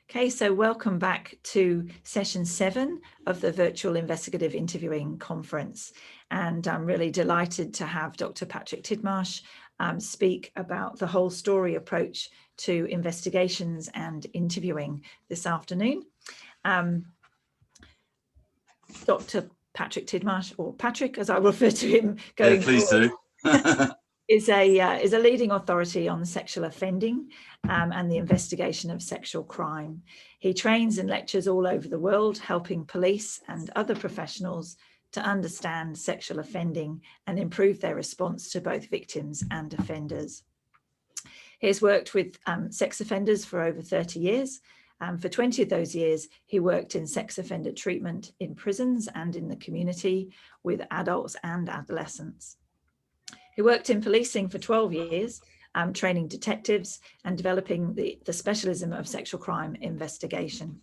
Okay, so welcome back to session 7 of the Virtual Investigative Interviewing Conference. And I'm really delighted to have Dr. Patrick Tidmarsh speak about the whole story approach to investigations and interviewing this afternoon. Dr. Patrick Tidmarsh, or Patrick as I refer to him going please forward, do. is a leading authority on sexual offending and the investigation of sexual crime. He trains and lectures all over the world, helping police and other professionals to understand sexual offending and improve their response to both victims and offenders. He has worked with sex offenders for over 30 years. For 20 of those years, he worked in sex offender treatment in prisons and in the community with adults and adolescents. He worked in policing for 12 years, training detectives and developing the specialism of sexual crime investigation.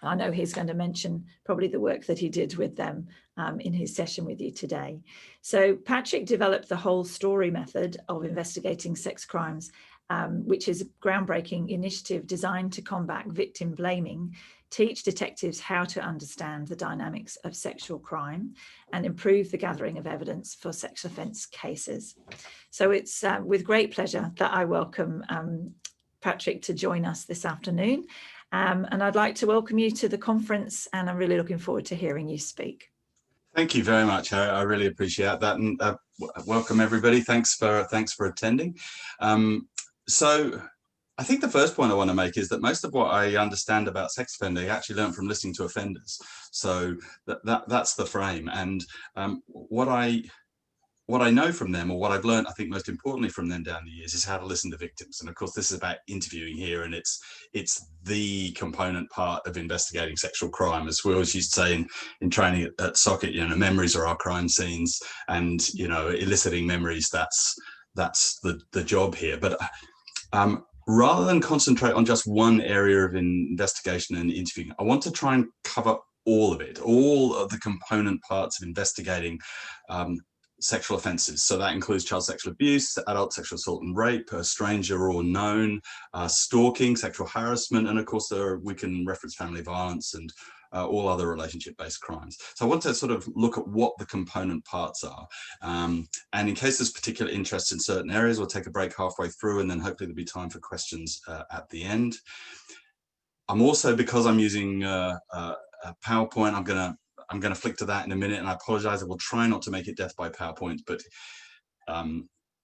I know he's going to mention probably the work that he did with them in his session with you today. So Patrick developed the whole story method of investigating sex crimes, which is a groundbreaking initiative designed to combat victim blaming, teach detectives how to understand the dynamics of sexual crime and improve the gathering of evidence for sex offence cases. So it's with great pleasure that I welcome Patrick to join us this afternoon. And I'd like to welcome you to the conference, and I'm really looking forward to hearing you speak. Thank you very much. I really appreciate that, and welcome everybody. Thanks for attending. So I think the first point I want to make is that most of what I understand about sex offending I actually learned from listening to offenders. So that's the frame. And what I know from them, or what I've learned, I think most importantly from them down the years, is how to listen to victims. And of course, this is about interviewing here, and it's the component part of investigating sexual crime. As we always used to say in training at Socket, memories are our crime scenes, and eliciting memories, that's the job here. But rather than concentrate on just one area of investigation and interviewing, I want to try and cover all of it, all of the component parts of investigating sexual offences. So that includes child sexual abuse, adult sexual assault and rape, stranger or known, stalking, sexual harassment, and of course we can reference family violence and all other relationship-based crimes. So I want to sort of look at what the component parts are. And in case there's particular interest in certain areas, we'll take a break halfway through, and then hopefully there'll be time for questions at the end. I'm also, because I'm using PowerPoint, I'm going to flick to that in a minute, and I apologize. I will try not to make it death by PowerPoint, but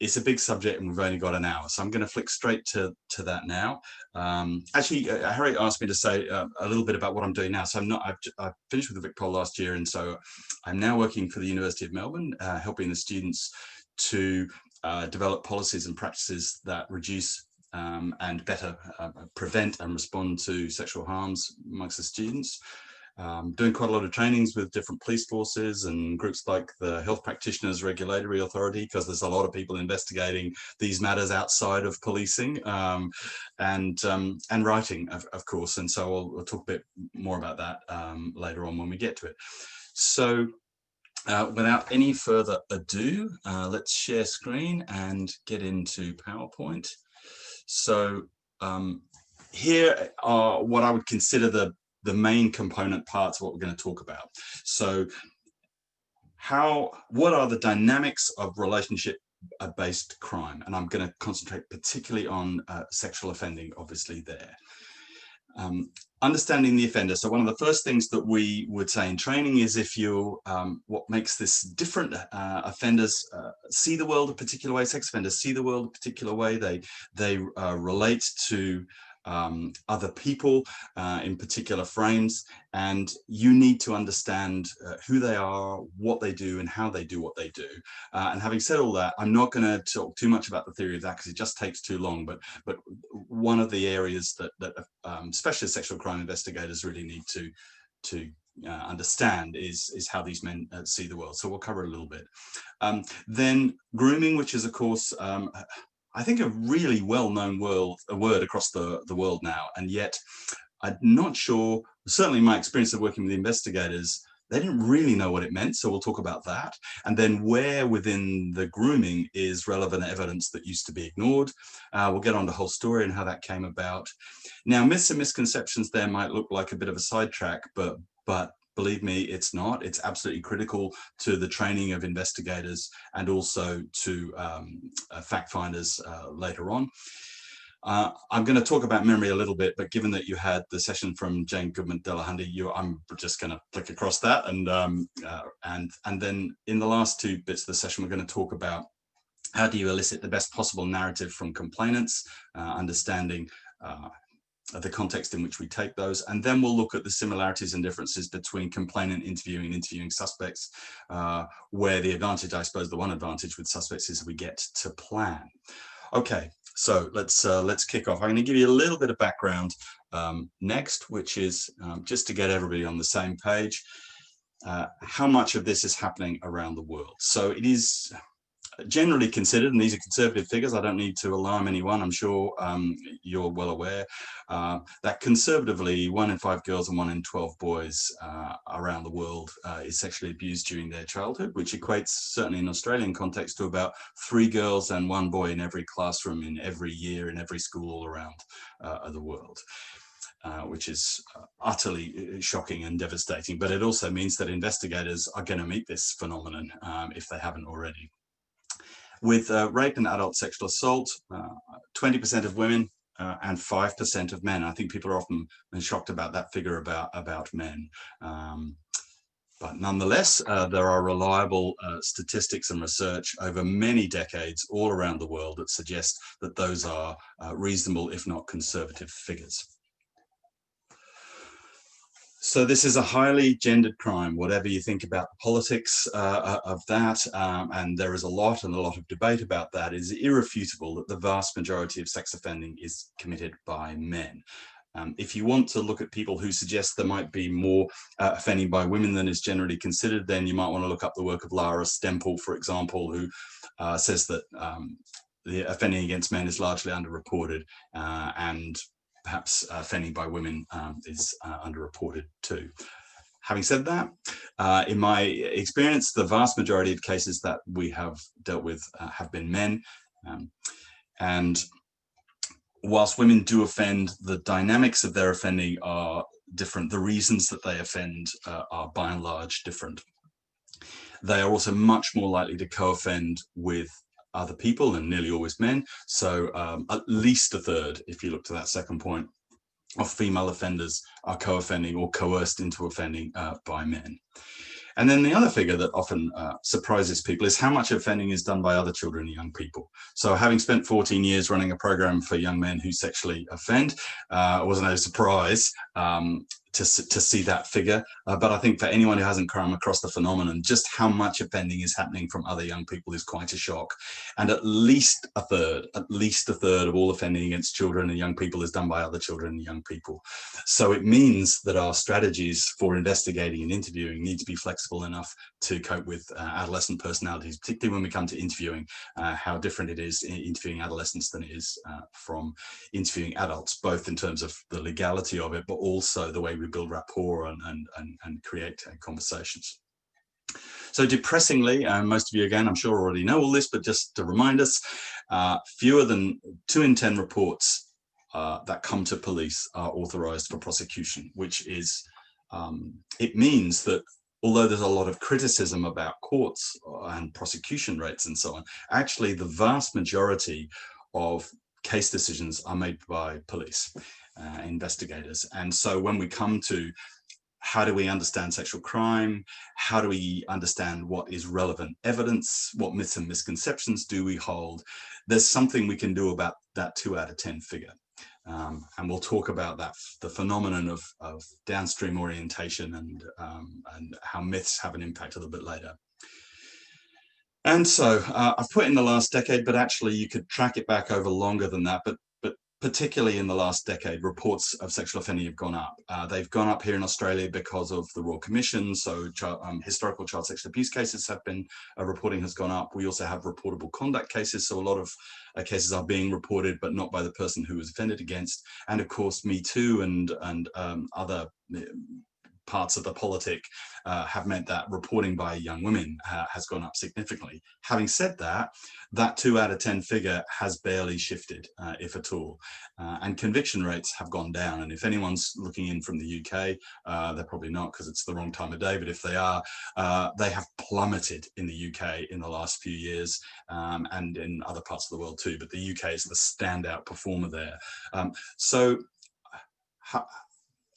it's a big subject and we've only got an hour. So I'm going to flick straight to that now. Actually, Harry asked me to say a little bit about what I'm doing now. So I finished with the Vic Poll last year, and so I'm now working for the University of Melbourne, helping the students to develop policies and practices that reduce and better prevent and respond to sexual harms amongst the students. Doing quite a lot of trainings with different police forces and groups like the Health Practitioners Regulatory Authority, because there's a lot of people investigating these matters outside of policing, and writing, of course. And so we'll talk a bit more about that later on when we get to it. So without any further ado, let's share screen and get into PowerPoint. So here are what I would consider the main component parts of what we're going to talk about. So what are the dynamics of relationship-based crime? And I'm going to concentrate particularly on sexual offending, obviously there. Understanding the offender. So one of the first things that we would say in training is what makes this different, offenders see the world a particular way, sex offenders see the world a particular way, they relate to other people in particular frames, and you need to understand who they are, what they do, and how they do what they do. And having said all that, I'm not going to talk too much about the theory of that because it just takes too long. But one of the areas that especially sexual crime investigators really need to understand is how these men see the world. So we'll cover a little bit. Then grooming, which is of course I think a really well-known word across the world now, and yet I'm not sure, certainly my experience of working with investigators, they didn't really know what it meant, so we'll talk about that. And then where within the grooming is relevant evidence that used to be ignored. We'll get on the whole story and how that came about. Now, myths and misconceptions there might look like a bit of a sidetrack, but believe me, it's not. It's absolutely critical to the training of investigators and also to fact finders later on. I'm going to talk about memory a little bit, but given that you had the session from Jane Goodman-Delahunty, I'm just going to click across that, and then in the last two bits of the session, we're going to talk about how do you elicit the best possible narrative from complainants, understanding the context in which we take those, and then we'll look at the similarities and differences between complainant interviewing and interviewing suspects, where the advantage, I suppose, the one advantage with suspects is we get to plan. Okay, so let's kick off. I'm going to give you a little bit of background next, which is just to get everybody on the same page, how much of this is happening around the world. So it is generally considered, and these are conservative figures, I don't need to alarm anyone, I'm sure you're well aware, that conservatively 1 in 5 girls and 1 in 12 boys around the world is sexually abused during their childhood, which equates, certainly in Australian context, to about 3 girls and 1 boy in every classroom in every year in every school all around the world. Which is utterly shocking and devastating, but it also means that investigators are going to meet this phenomenon if they haven't already. With rape and adult sexual assault, 20% of women and 5% of men. I think people are often shocked about that figure about men. But nonetheless, there are reliable statistics and research over many decades all around the world that suggest that those are reasonable, if not conservative, figures. So this is a highly gendered crime, whatever you think about the politics of that, and there is a lot of debate about that. It is irrefutable that the vast majority of sex offending is committed by men. If you want to look at people who suggest there might be more offending by women than is generally considered, then you might want to look up the work of Lara Stempel, for example, who says that the offending against men is largely underreported, and perhaps offending by women is underreported too. Having said that, in my experience, the vast majority of cases that we have dealt with have been men. And whilst women do offend, the dynamics of their offending are different. The reasons that they offend are by and large different. They are also much more likely to co-offend with other people, and nearly always men. So at least a third, if you look to that second point, of female offenders are co-offending or coerced into offending by men. And then the other figure that often surprises people is how much offending is done by other children and young people. So having spent 14 years running a program for young men who sexually offend, it was no surprise to see that figure. But I think for anyone who hasn't come across the phenomenon, just how much offending is happening from other young people is quite a shock. And at least a third of all offending against children and young people is done by other children and young people. So it means that our strategies for investigating and interviewing need to be flexible enough to cope with adolescent personalities, particularly when we come to interviewing, how different it is in interviewing adolescents than it is from interviewing adults, both in terms of the legality of it, but also the way we build rapport and create conversations. So depressingly, most of you, again, I'm sure already know all this, but just to remind us, fewer than 2 in 10 reports that come to police are authorized for prosecution, which is, it means that although there's a lot of criticism about courts and prosecution rates and so on, actually the vast majority of case decisions are made by police investigators. And so when we come to how do we understand sexual crime, how do we understand what is relevant evidence, what myths and misconceptions do we hold, there's something we can do about that 2 out of 10 figure. And we'll talk about that, the phenomenon of downstream orientation and how myths have an impact a little bit later. And so I've put in the last decade, but actually you could track it back over longer than that. But particularly in the last decade, reports of sexual offending have gone up. They've gone up here in Australia because of the Royal Commission. So historical child sexual abuse cases have been, reporting has gone up. We also have reportable conduct cases. So a lot of cases are being reported, but not by the person who was offended against. And of course, Me Too and other parts of the politic have meant that reporting by young women has gone up significantly. Having said that, that 2 out of 10 figure has barely shifted, if at all. And conviction rates have gone down. And if anyone's looking in from the UK, they're probably not because it's the wrong time of day, but if they are, they have plummeted in the UK in the last few years, and in other parts of the world too. But the UK is the standout performer there. So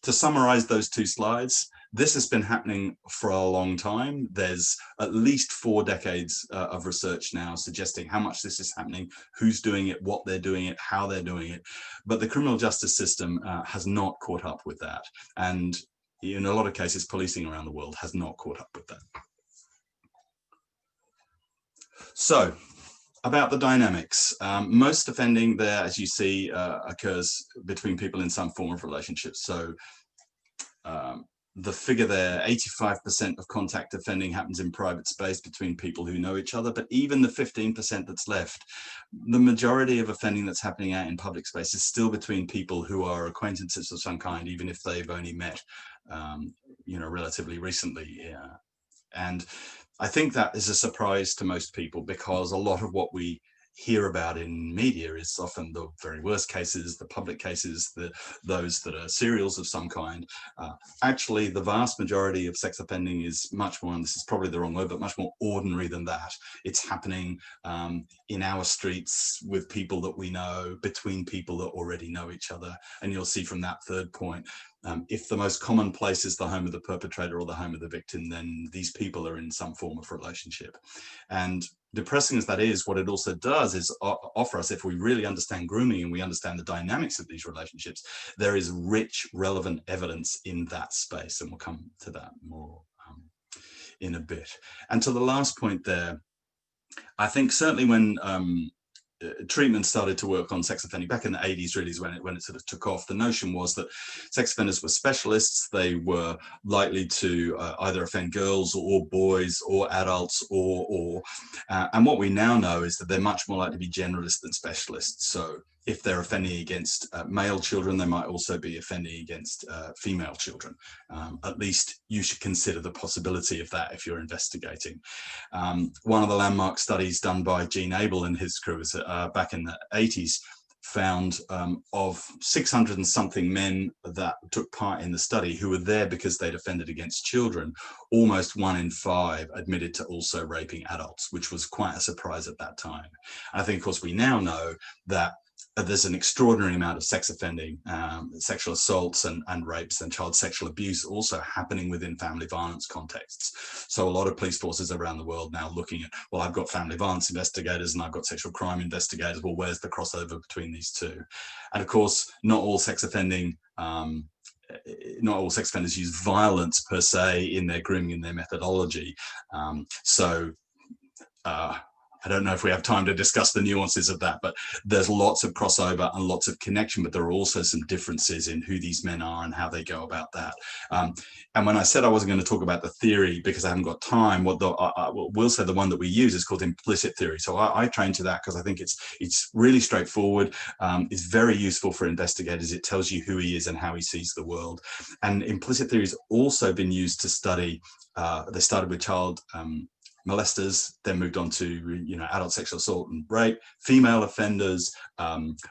to summarize those 2 slides, this has been happening for a long time. There's at least 4 decades of research now suggesting how much this is happening, who's doing it, what they're doing it, how they're doing it. But the criminal justice system has not caught up with that. And in a lot of cases, policing around the world has not caught up with that. So, about the dynamics. Most offending there, as you see, occurs between people in some form of relationship. So the figure there, 85% of contact offending happens in private space between people who know each other, but even the 15% that's left, the majority of offending that's happening out in public space is still between people who are acquaintances of some kind, even if they've only met, relatively recently. And I think that is a surprise to most people, because a lot of what we hear about in media is often the very worst cases, the public cases, those that are serials of some kind. Actually, the vast majority of sex offending is much more, and this is probably the wrong word, but much more ordinary than that. It's happening in our streets with people that we know, between people that already know each other. And you'll see from that third point, if the most common place is the home of the perpetrator or the home of the victim, then these people are in some form of relationship. And depressing as that is, what it also does is offer us, if we really understand grooming and we understand the dynamics of these relationships, there is rich, relevant evidence in that space. And we'll come to that more in a bit. And to the last point there, I think certainly when treatment started to work on sex offending back in the 80s, really is when it sort of took off. The notion was that sex offenders were specialists. They were likely to either offend girls or boys or adults and what we now know is that they're much more likely to be generalists than specialists. So if they're offending against male children, they might also be offending against female children. At least you should consider the possibility of that if you're investigating. One of the landmark studies done by Gene Abel and his crew back in the 80s found of 600 and something men that took part in the study who were there because they'd offended against children, almost 1 in 5 admitted to also raping adults, which was quite a surprise at that time. And I think, of course, we now know that there's an extraordinary amount of sex offending, sexual assaults and rapes and child sexual abuse also happening within family violence contexts. So a lot of police forces around the world now looking at, well, I've got family violence investigators and I've got sexual crime investigators. Well, where's the crossover between these two? And of course, not all sex offenders use violence per se in their grooming and their methodology. I don't know if we have time to discuss the nuances of that, but there's lots of crossover and lots of connection, but there are also some differences in who these men are and how they go about that. And when I said I wasn't going to talk about the theory because I haven't got time, I will say the one that we use is called implicit theory. So I train to that because I think it's really straightforward. It's very useful for investigators. It tells you who he is and how he sees the world. And implicit theory has also been used to study, they started with child molesters, then moved on to adult sexual assault and rape, female offenders,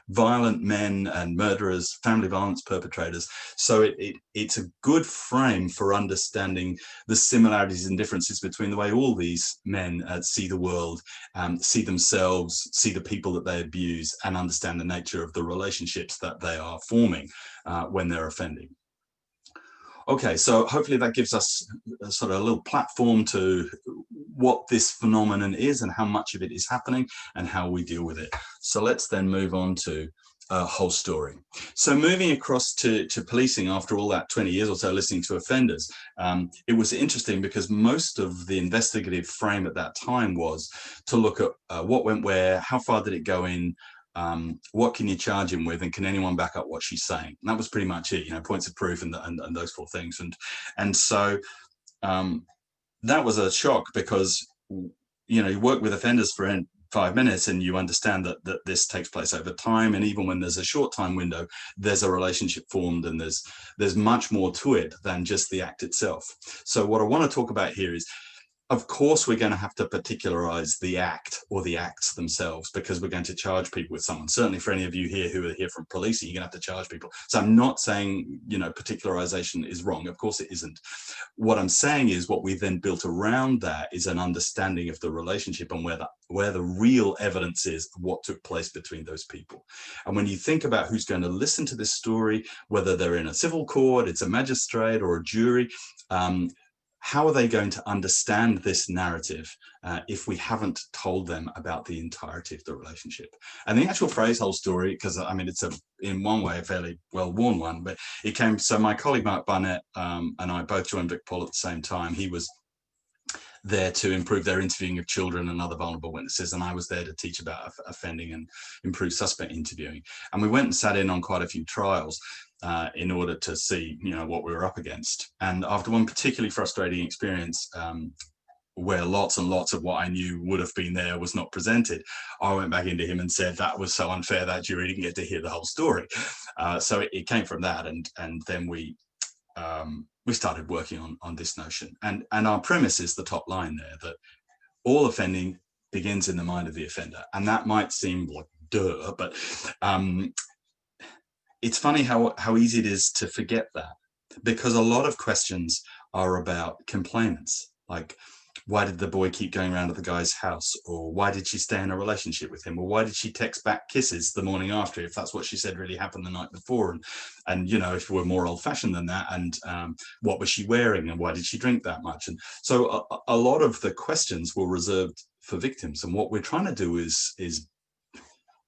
violent men and murderers, family violence perpetrators. So it's a good frame for understanding the similarities and differences between the way all these men see the world, see themselves, see the people that they abuse, and understand the nature of the relationships that they are forming when they're offending. Okay, so hopefully that gives us a sort of a little platform to what this phenomenon is and how much of it is happening and how we deal with it. So let's then move on to a whole story. So moving across to policing after all that 20 years or so listening to offenders, it was interesting because most of the investigative frame at that time was to look at what went where, how far did it go in, what can you charge him with, and can anyone back up what she's saying? And that was pretty much it, points of proof and those 4 things. And so that was a shock because, you work with offenders for 5 minutes, and you understand that this takes place over time, and even when there's a short time window, there's a relationship formed, and there's much more to it than just the act itself. So what I want to talk about here is, of course, we're going to have to particularize the act or the acts themselves, because we're going to charge people with someone. Certainly for any of you here who are here from policing, you're going to have to charge people. So I'm not saying, particularization is wrong. Of course it isn't. What I'm saying is what we then built around that is an understanding of the relationship and where the real evidence is of what took place between those people. And when you think about who's going to listen to this story, whether they're in a civil court, it's a magistrate or a jury, how are they going to understand this narrative if we haven't told them about the entirety of the relationship? And the actual phrase whole story, because I mean, it's in one way a fairly well-worn one, but it came, so my colleague Mark Barnett and I both joined Vic Paul at the same time. He was there to improve their interviewing of children and other vulnerable witnesses, and I was there to teach about offending and improve suspect interviewing. And we went and sat in on quite a few trials in order to see, what we were up against. And after one particularly frustrating experience, where lots and lots of what I knew would have been there was not presented, I went back into him and said that was so unfair that jury didn't get to hear the whole story. So it came from that, and then we started working on this notion. And our premise is the top line there, that all offending begins in the mind of the offender. And that might seem like duh, but it's funny how easy it is to forget that, because a lot of questions are about complainants, like, why did the boy keep going around to the guy's house? Or why did she stay in a relationship with him? Or why did she text back kisses the morning after, if that's what she said really happened the night before? And if we're more old-fashioned than that, and what was she wearing, and why did she drink that much? And so a lot of the questions were reserved for victims. And what we're trying to do is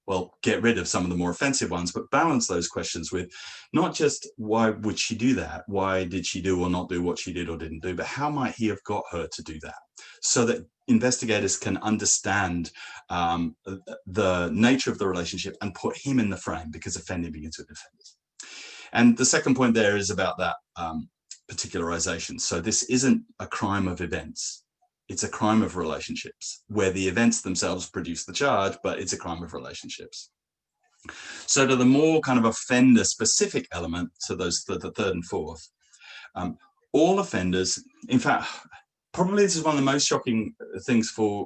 well, get rid of some of the more offensive ones, but balance those questions with not just why would she do that? Why did she do or not do what she did or didn't do? But how might he have got her to do that? So that investigators can understand the nature of the relationship and put him in the frame, because offending begins with offenders. And the second point there is about that particularization. So this isn't a crime of events. It's a crime of relationships, where the events themselves produce the charge, but it's a crime of relationships. So to the more kind of offender specific element, so those the third and fourth, all offenders, in fact, probably this is one of the most shocking things for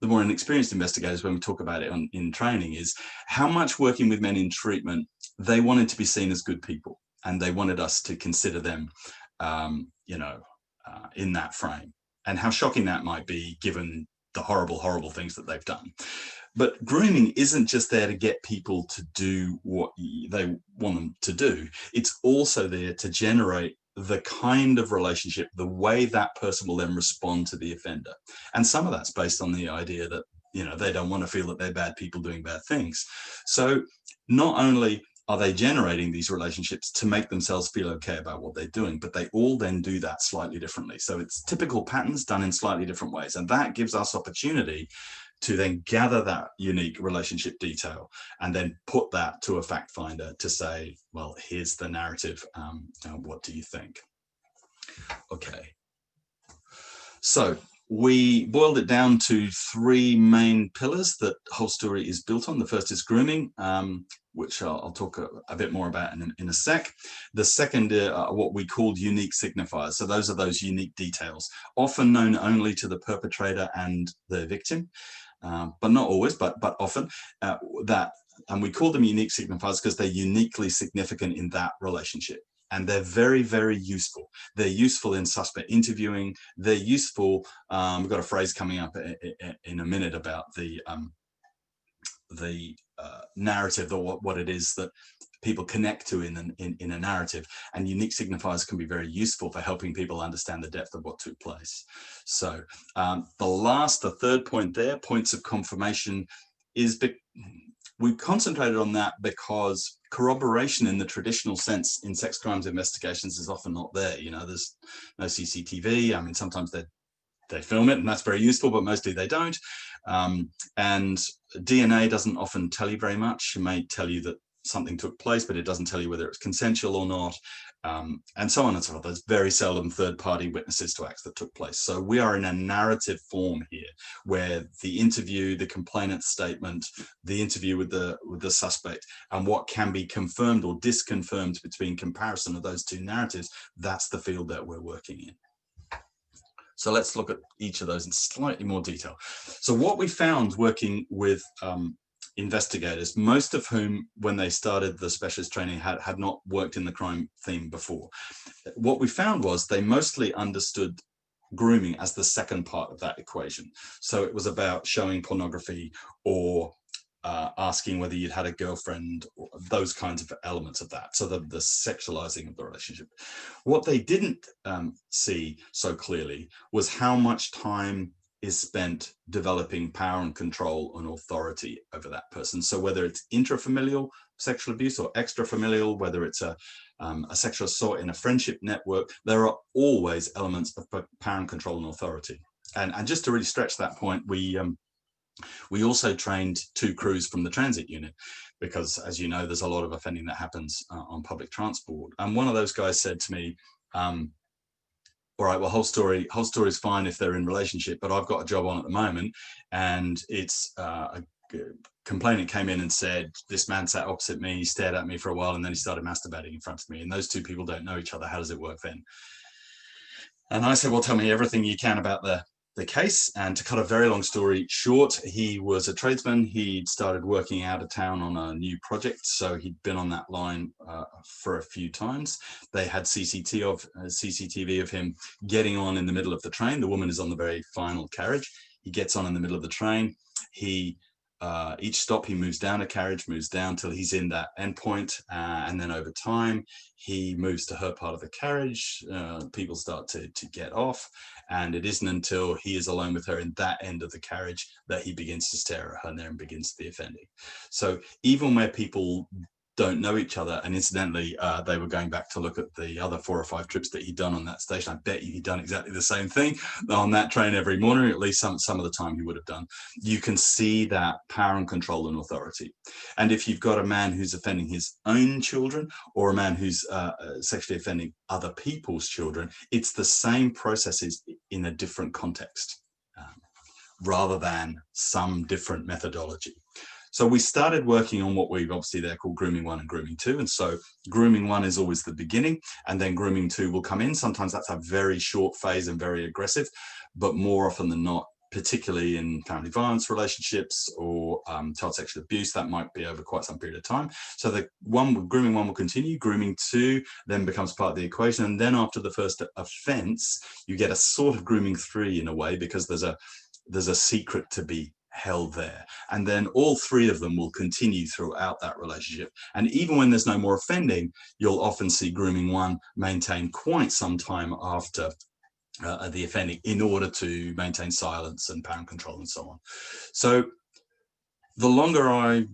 the more inexperienced investigators when we talk about it in training, is how much working with men in treatment, they wanted to be seen as good people, and they wanted us to consider them, in that frame. And how shocking that might be, given the horrible, horrible things that they've done. But grooming isn't just there to get people to do what they want them to do. It's also there to generate the kind of relationship, the way that person will then respond to the offender. And some of that's based on the idea that, they don't want to feel that they're bad people doing bad things. So not only are they generating these relationships to make themselves feel okay about what they're doing, but they all then do that slightly differently. So it's typical patterns done in slightly different ways. And that gives us opportunity to then gather that unique relationship detail and then put that to a fact finder to say, well, here's the narrative. What do you think? Okay. So we boiled it down to three main pillars that whole story is built on. The first is grooming, which I'll talk a bit more about in a sec. The second are what we called unique signifiers. So those are those unique details, often known only to the perpetrator and the victim, but not always, but often. And we call them unique signifiers because they're uniquely significant in that relationship. And they're very, very useful. They're useful in suspect interviewing. They're useful. We've got a phrase coming up in a minute about the narrative, or what it is that people connect to in a narrative. And unique signifiers can be very useful for helping people understand the depth of what took place. So the third point there, points of confirmation, is we concentrated on that because corroboration in the traditional sense in sex crimes investigations is often not there. There's no CCTV. I mean, sometimes they film it, and that's very useful, but mostly they don't. And DNA doesn't often tell you very much. It may tell you that something took place, but it doesn't tell you whether it's consensual or not, and so on and so forth. There's very seldom third-party witnesses to acts that took place. So we are in a narrative form here, where the interview, the complainant's statement, the interview with the suspect, and what can be confirmed or disconfirmed between comparison of those two narratives, that's the field that we're working in. So let's look at each of those in slightly more detail. So what we found working with investigators, most of whom, when they started the specialist training, had not worked in the crime theme before. What we found was they mostly understood grooming as the second part of that equation. So it was about showing pornography or asking whether you'd had a girlfriend, or those kinds of elements of that. So the sexualizing of the relationship. What they didn't see so clearly was how much time is spent developing power and control and authority over that person. So whether it's intrafamilial sexual abuse or extrafamilial, whether it's a sexual assault in a friendship network, there are always elements of power and control and authority. And just to really stretch that point, we also trained 2 crews from the transit unit, because, as you know, there's a lot of offending that happens on public transport. And one of those guys said to me, all right, well, whole story is fine if they're in relationship, but I've got a job on at the moment, and it's a complainant came in and said, this man sat opposite me, he stared at me for a while, and then he started masturbating in front of me, and those 2 people don't know each other. How does it work then? And I said, well, tell me everything you can about the case. And to cut a very long story short, he was a tradesman. He'd started working out of town on a new project, so he'd been on that line for a few times. They had CCTV of him getting on in the middle of the train. The woman is on the very final carriage. He gets on in the middle of the train. Each stop, he moves down a carriage, moves down till he's in that endpoint, and then over time, he moves to her part of the carriage. People start to get off, and it isn't until he is alone with her in that end of the carriage that he begins to stare at her, and then begins the offending. So even where people don't know each other, and incidentally, they were going back to look at the other 4 or 5 trips that he'd done on that station. I bet you he'd done exactly the same thing on that train every morning, at least some of the time he would have done. You can see that power and control and authority. And if you've got a man who's offending his own children, or a man who's sexually offending other people's children, it's the same processes in a different context, rather than some different methodology. So we started working on what we've obviously there called Grooming 1 and Grooming 2. And so Grooming 1 is always the beginning, and then Grooming 2 will come in. Sometimes that's a very short phase and very aggressive, but more often than not, particularly in family violence relationships or child sexual abuse, that might be over quite some period of time. So the Grooming 1 will continue. Grooming 2 then becomes part of the equation. And then after the first offense, you get a sort of Grooming 3 in a way, because there's a secret to be held there. And then all 3 of them will continue throughout that relationship. And even when there's no more offending, you'll often see Grooming 1 maintain quite some time after the offending, in order to maintain silence and power and control and so on. So the longer I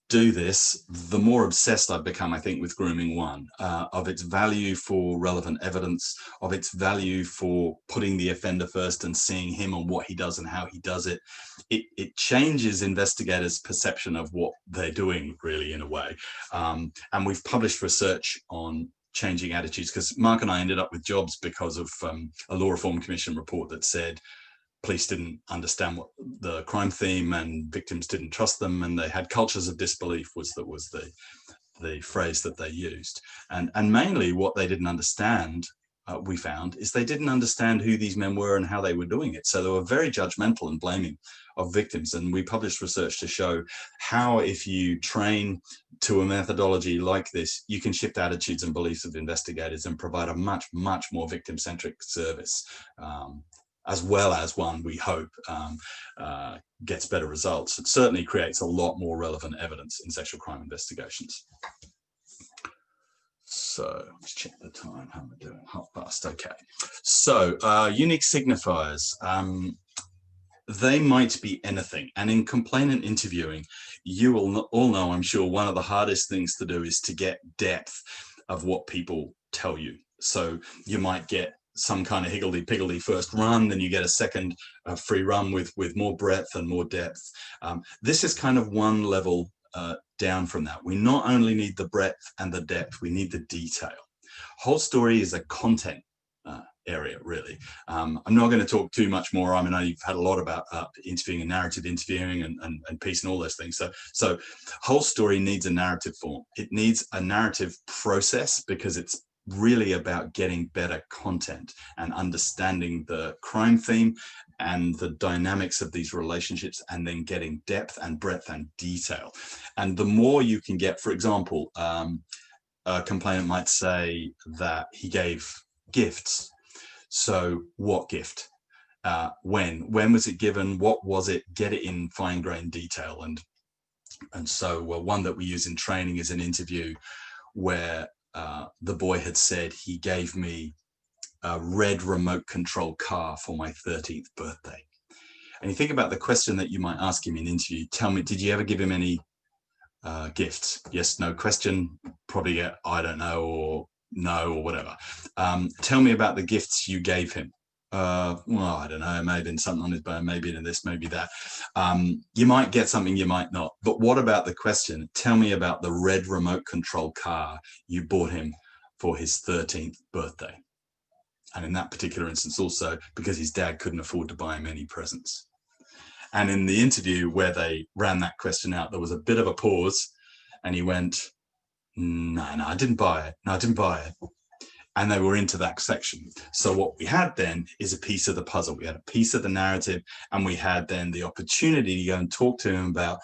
do this, the more obsessed I've become, I think, with Grooming 1, of its value for relevant evidence, of its value for putting the offender first and seeing him and what he does and how he does it. It changes investigators' perception of what they're doing, really, in a way. And we've published research on changing attitudes, because Mark and I ended up with jobs because of a Law Reform Commission report that said police didn't understand what the crime theme, and victims didn't trust them, and they had cultures of disbelief was the phrase that they used. And mainly what they didn't understand, we found, is they didn't understand who these men were and how they were doing it. So they were very judgmental and blaming of victims. And we published research to show how, if you train to a methodology like this, you can shift attitudes and beliefs of investigators and provide a much, much more victim-centric service, as well as one, we hope, gets better results. It certainly creates a lot more relevant evidence in sexual crime investigations. So let's check the time. How am I doing? 1:30. Okay. So unique signifiers. They might be anything. And in complainant interviewing, you will all know, I'm sure, one of the hardest things to do is to get depth of what people tell you. So you might get some kind of higgledy-piggledy first run, then you get a second free run with more breadth and more depth. This is kind of one level down from that. We not only need the breadth and the depth, we need the detail. Whole story is a content area, really. I'm not going to talk too much more. I mean, you've had a lot about interviewing and narrative interviewing and piece and all those things. So whole story needs a narrative form. It needs a narrative process because it's really about getting better content and understanding the crime theme and the dynamics of these relationships, and then getting depth and breadth and detail. And the more you can get, for example, a complainant might say that he gave gifts. So what gift? When was it given? What was it? Get it in fine-grained detail. And so one that we use in training is an interview where the boy had said he gave me a red remote control car for my 13th birthday. And you think about the question that you might ask him in interview. Tell me, did you ever give him any gifts? Yes, no question. Probably get, I don't know, or no, or whatever. Tell me about the gifts you gave him. Well, I don't know, maybe in something on his bone, maybe in this, maybe that. You might get something, you might not. But what about the question? Tell me about the red remote control car you bought him for his 13th birthday. And in that particular instance also, because his dad couldn't afford to buy him any presents. And in the interview where they ran that question out, there was a bit of a pause, and he went, no, I didn't buy it. No, I didn't buy it. And they were into that section. So what we had then is a piece of the puzzle. We had a piece of the narrative, and we had then the opportunity to go and talk to him about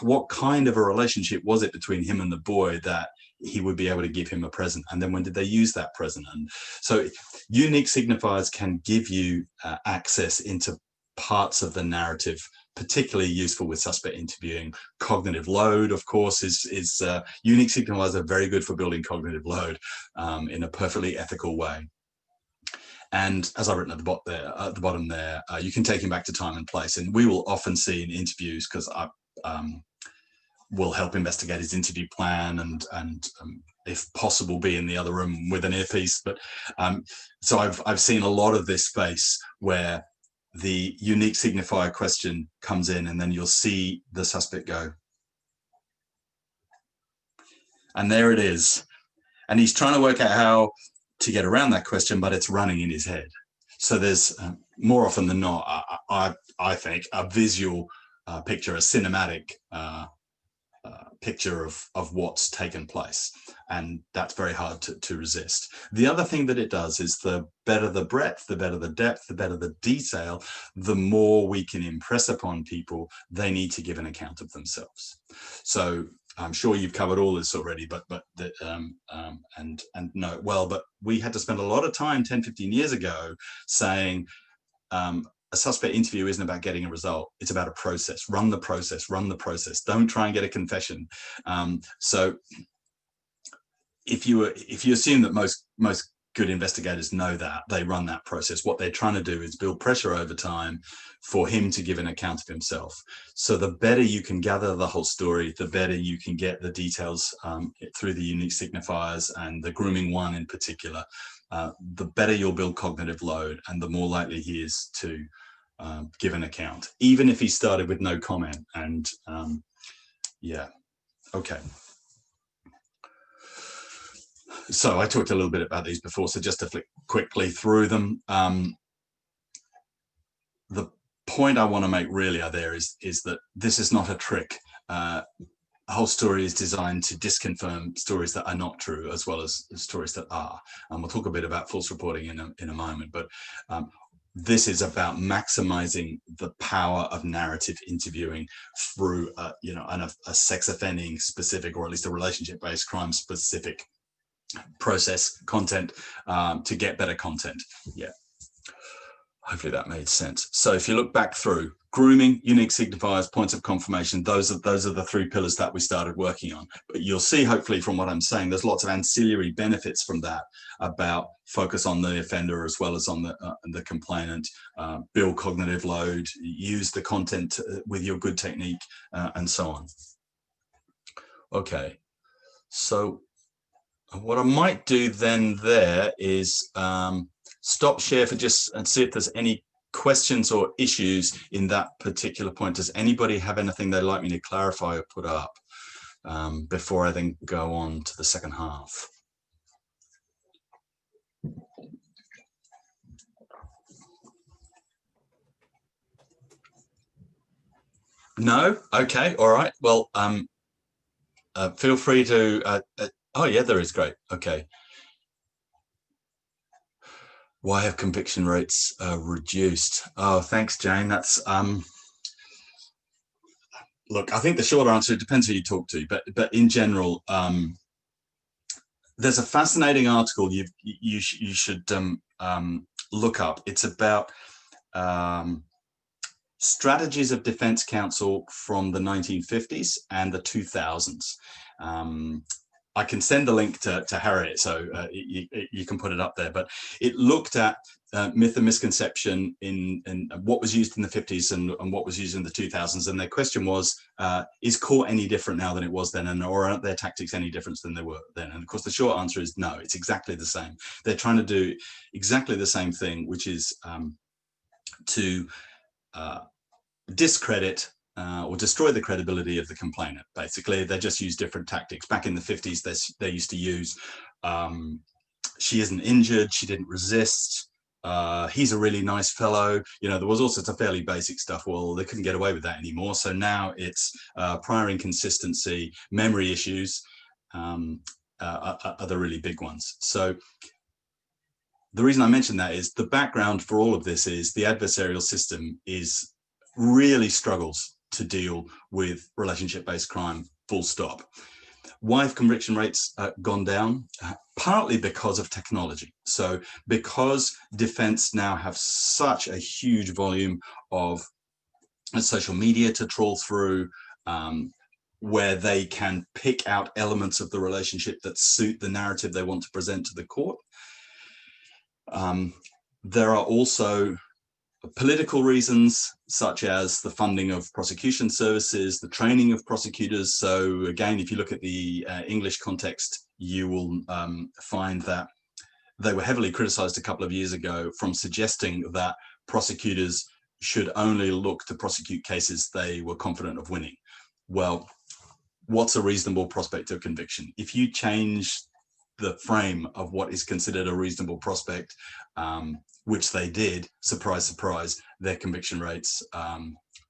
what kind of a relationship was it between him and the boy that he would be able to give him a present, and then when did they use that present? And so unique signifiers can give you access into parts of the narrative, particularly useful with suspect interviewing. Cognitive load, of course, is unique signifiers are very good for building cognitive load in a perfectly ethical way. And as I've written at the bottom there, you can take him back to time and place. And we will often see in interviews, because I will help investigate his interview plan and if possible, be in the other room with an earpiece. But so I've seen a lot of this space where the unique signifier question comes in, and then you'll see the suspect go, and there it is. And he's trying to work out how to get around that question, but it's running in his head. So there's more often than not, I think, a visual picture, a cinematic picture of what's taken place, and that's very hard to resist. The other thing that it does is the better the breadth, the better the depth, the better the detail, the more we can impress upon people they need to give an account of themselves. So I'm sure you've covered all this already, but no, well, but we had to spend a lot of time 10, 15 years ago saying a suspect interview isn't about getting a result. It's about a process. Run the process, run the process. Don't try and get a confession. So if you assume that most good investigators know that, they run that process. What they're trying to do is build pressure over time for him to give an account of himself. So the better you can gather the whole story, the better you can get the details through the unique signifiers, and the grooming one in particular, the better you'll build cognitive load, and the more likely he is to give an account, even if he started with no comment. And yeah, okay. So I talked a little bit about these before, so just to flick quickly through them. The point I want to make really there is that this is not a trick. A whole story is designed to disconfirm stories that are not true, as well as stories that are. And we'll talk a bit about false reporting in a moment, but this is about maximizing the power of narrative interviewing through a sex offending specific, or at least a relationship-based crime specific process content to get better content. Yeah, hopefully that made sense. So if you look back through grooming, unique signifiers, points of confirmation, those are the three pillars that we started working on. But you'll see, hopefully, from what I'm saying, there's lots of ancillary benefits from that, about focus on the offender as well as on the complainant, build cognitive load, use the content with your good technique, and so on. Okay, so what I might do then there is stop share for just and see if there's any questions or issues in that particular point. Does anybody have anything they'd like me to clarify or put up? before I then go on to the second half. No? Okay, all right. Well, feel free to, oh yeah, there is, great, okay. Why have conviction rates reduced? Oh, thanks, Jane. That's, look, I think the short answer, it depends who you talk to, but in general, there's a fascinating article you should look up. It's about strategies of defense counsel from the 1950s and the 2000s. I can send the link to Harriet, so you can put it up there. But it looked at myth and misconception in what was used in the 50s and what was used in the 2000s. And their question was, is court any different now than it was then? And or aren't their tactics any different than they were then? And of course, the short answer is no, it's exactly the same. They're trying to do exactly the same thing, which is to discredit or destroy the credibility of the complainant. Basically, they just use different tactics. Back in the 50s, they used to use, she isn't injured, she didn't resist, he's a really nice fellow. You know, there was all sorts of fairly basic stuff. Well, they couldn't get away with that anymore. So now it's prior inconsistency, memory issues are the really big ones. So the reason I mention that is the background for all of this is the adversarial system really struggles to deal with relationship-based crime, full stop. Why have conviction rates gone down? Partly because of technology. So because defense now have such a huge volume of social media to trawl through, where they can pick out elements of the relationship that suit the narrative they want to present to the court. There are also political reasons, such as the funding of prosecution services, the training of prosecutors. So again, if you look at the English context, you will find that they were heavily criticized a couple of years ago from suggesting that prosecutors should only look to prosecute cases they were confident of winning. Well, what's a reasonable prospect of conviction? If you change the frame of what is considered a reasonable prospect, which they did, surprise, surprise, their conviction rates,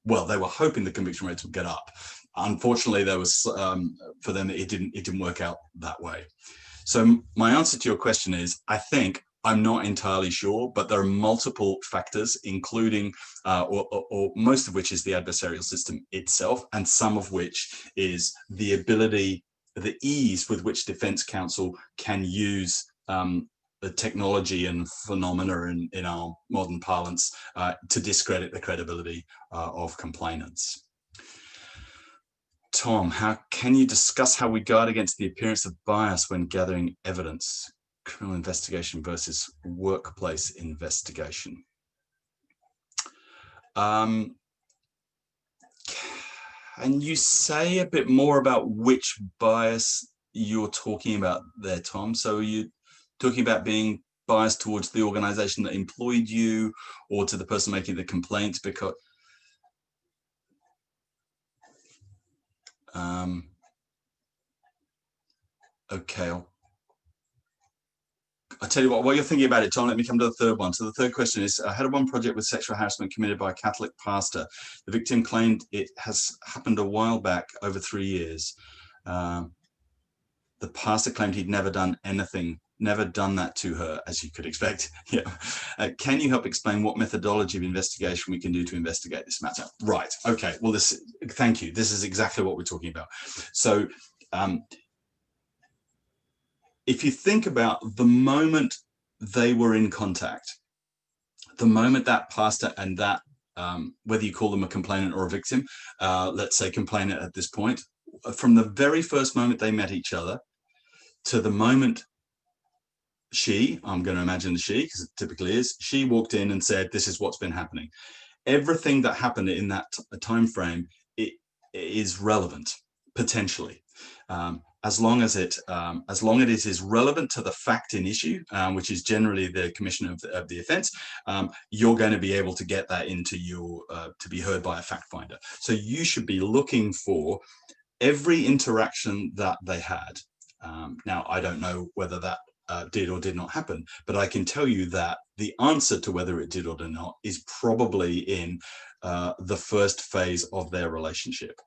well, they were hoping the conviction rates would get up. Unfortunately, there was, for them, it didn't work out that way. So my answer to your question is, I think, I'm not entirely sure, but there are multiple factors, including, or most of which is the adversarial system itself, and some of which is the ability, the ease with which defense counsel can use the technology and phenomena in our modern parlance to discredit the credibility of complainants. Tom, can you discuss how we guard against the appearance of bias when gathering evidence? Criminal investigation versus workplace investigation. Can you say a bit more about which bias you're talking about there, Tom? So are you talking about being biased towards the organization that employed you or to the person making the complaint? Because okay, I'll tell you what, while you're thinking about it, Tom, let me come to the third one. So the third question is, I had one project with sexual harassment committed by a Catholic pastor. The victim claimed it has happened a while back, over 3 years. The pastor claimed he'd never done anything, never done that to her, as you could expect. Yeah. Can you help explain what methodology of investigation we can do to investigate this matter? Right. Okay. Well, thank you. This is exactly what we're talking about. So, if you think about the moment they were in contact, the moment that pastor and that, whether you call them a complainant or a victim, let's say complainant at this point, from the very first moment they met each other to the moment I'm going to imagine she, because it typically is, she walked in and said, this is what's been happening. Everything that happened in that time frame, it is relevant, potentially. As long as it is relevant to the fact in issue, which is generally the commission of the offence, you're going to be able to get that into your to be heard by a fact finder. So you should be looking for every interaction that they had, now I don't know whether that did or did not happen, but I can tell you that the answer to whether it did or did not is probably in the first phase of their relationship.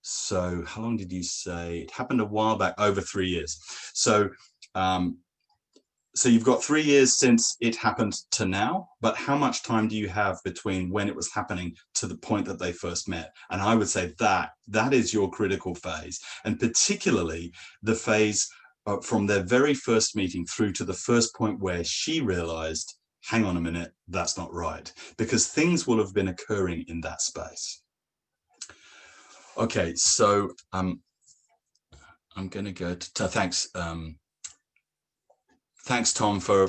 So how long did you say? It happened a while back, over 3 years. So so you've got 3 years since it happened to now, but how much time do you have between when it was happening to the point that they first met? And I would say that that is your critical phase, and particularly the phase from their very first meeting through to the first point where she realized, hang on a minute, that's not right, because things will have been occurring in that space. Okay, so I'm going to go to thanks. Thanks, Tom, for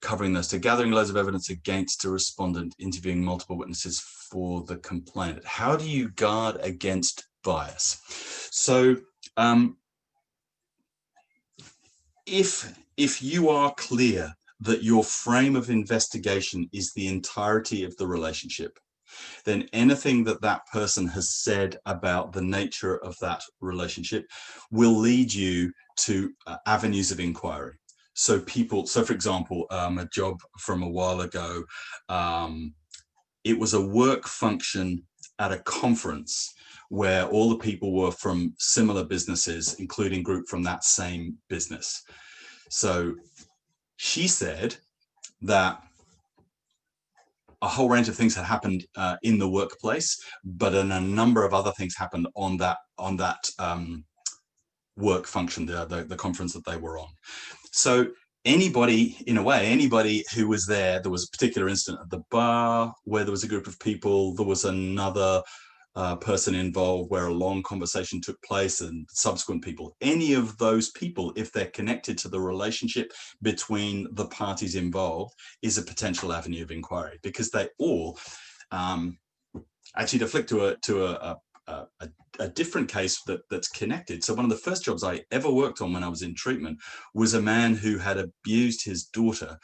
covering this. To gathering loads of evidence against a respondent, interviewing multiple witnesses for the complainant. How do you guard against bias? So if you are clear that your frame of investigation is the entirety of the relationship, then anything that that person has said about the nature of that relationship will lead you to avenues of inquiry. So for example, a job from a while ago, it was a work function at a conference where all the people were from similar businesses, including group from that same business. So she said that a whole range of things had happened in the workplace, but then a number of other things happened on that work function, the conference that they were on. So anybody, in a way, anybody who was there was a particular incident at the bar where there was a group of people, there was another person involved where a long conversation took place, and subsequent people, any of those people, if they're connected to the relationship between the parties involved, is a potential avenue of inquiry, because they all actually, to flick to a different case that's connected. So one of the first jobs I ever worked on when I was in treatment was a man who had abused his daughter,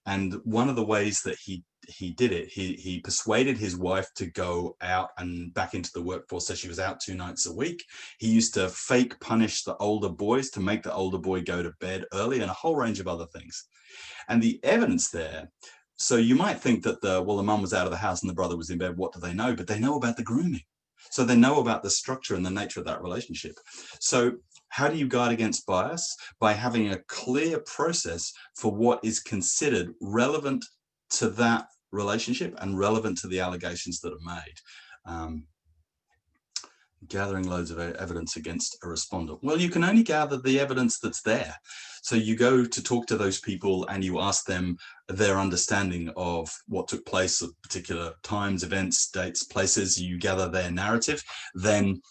and one of the ways that he did it, he persuaded his wife to go out and back into the workforce, so she was out 2 nights a week. He used to fake punish the older boys to make the older boy go to bed early, and a whole range of other things. And the evidence there, so you might think that the mum was out of the house and the brother was in bed, what do they know? But they know about the grooming. So they know about the structure and the nature of that relationship. So how do you guard against bias? By having a clear process for what is considered relevant to that relationship and relevant to the allegations that are made. Gathering loads of evidence against a respondent. Well, you can only gather the evidence that's there. So you go to talk to those people and you ask them their understanding of what took place at particular times, events, dates, places. You gather their narrative. Then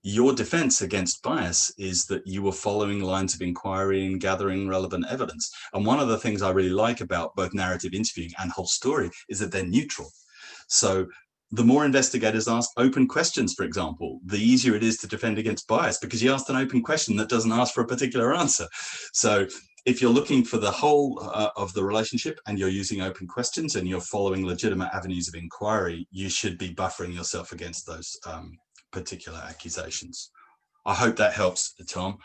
your defense against bias is that you were following lines of inquiry and gathering relevant evidence. And one of the things I really like about both narrative interviewing and whole story is that they're neutral. So the more investigators ask open questions, for example, the easier it is to defend against bias, because you asked an open question that doesn't ask for a particular answer. So if you're looking for the whole of the relationship and you're using open questions and you're following legitimate avenues of inquiry, you should be buffering yourself against those particular accusations. I hope that helps, Tom.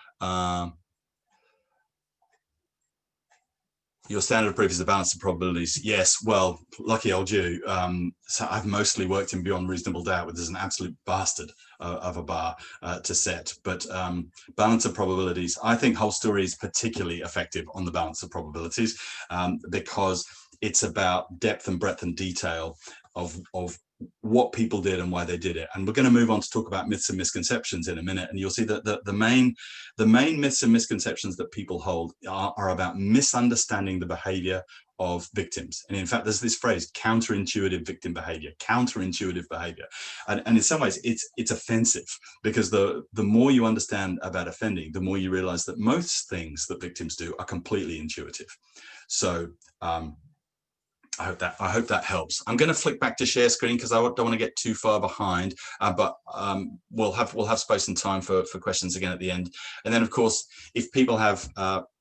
Your standard proof is the balance of probabilities. Yes, well, lucky old you. So I've mostly worked in beyond reasonable doubt, which is an absolute bastard of a bar to set. But balance of probabilities, I think whole story is particularly effective on the balance of probabilities because it's about depth and breadth and detail of what people did and why they did it. And we're going to move on to talk about myths and misconceptions in a minute, and you'll see that the main myths and misconceptions that people hold are about misunderstanding the behavior of victims. And in fact, there's this phrase, counterintuitive victim behavior, counterintuitive behavior. And in some ways it's offensive, because the more you understand about offending, the more you realize that most things that victims do are completely intuitive. So I hope that helps. I'm going to flick back to share screen because I don't want to get too far behind, but we'll have space and time for questions again at the end. And then, of course, if people have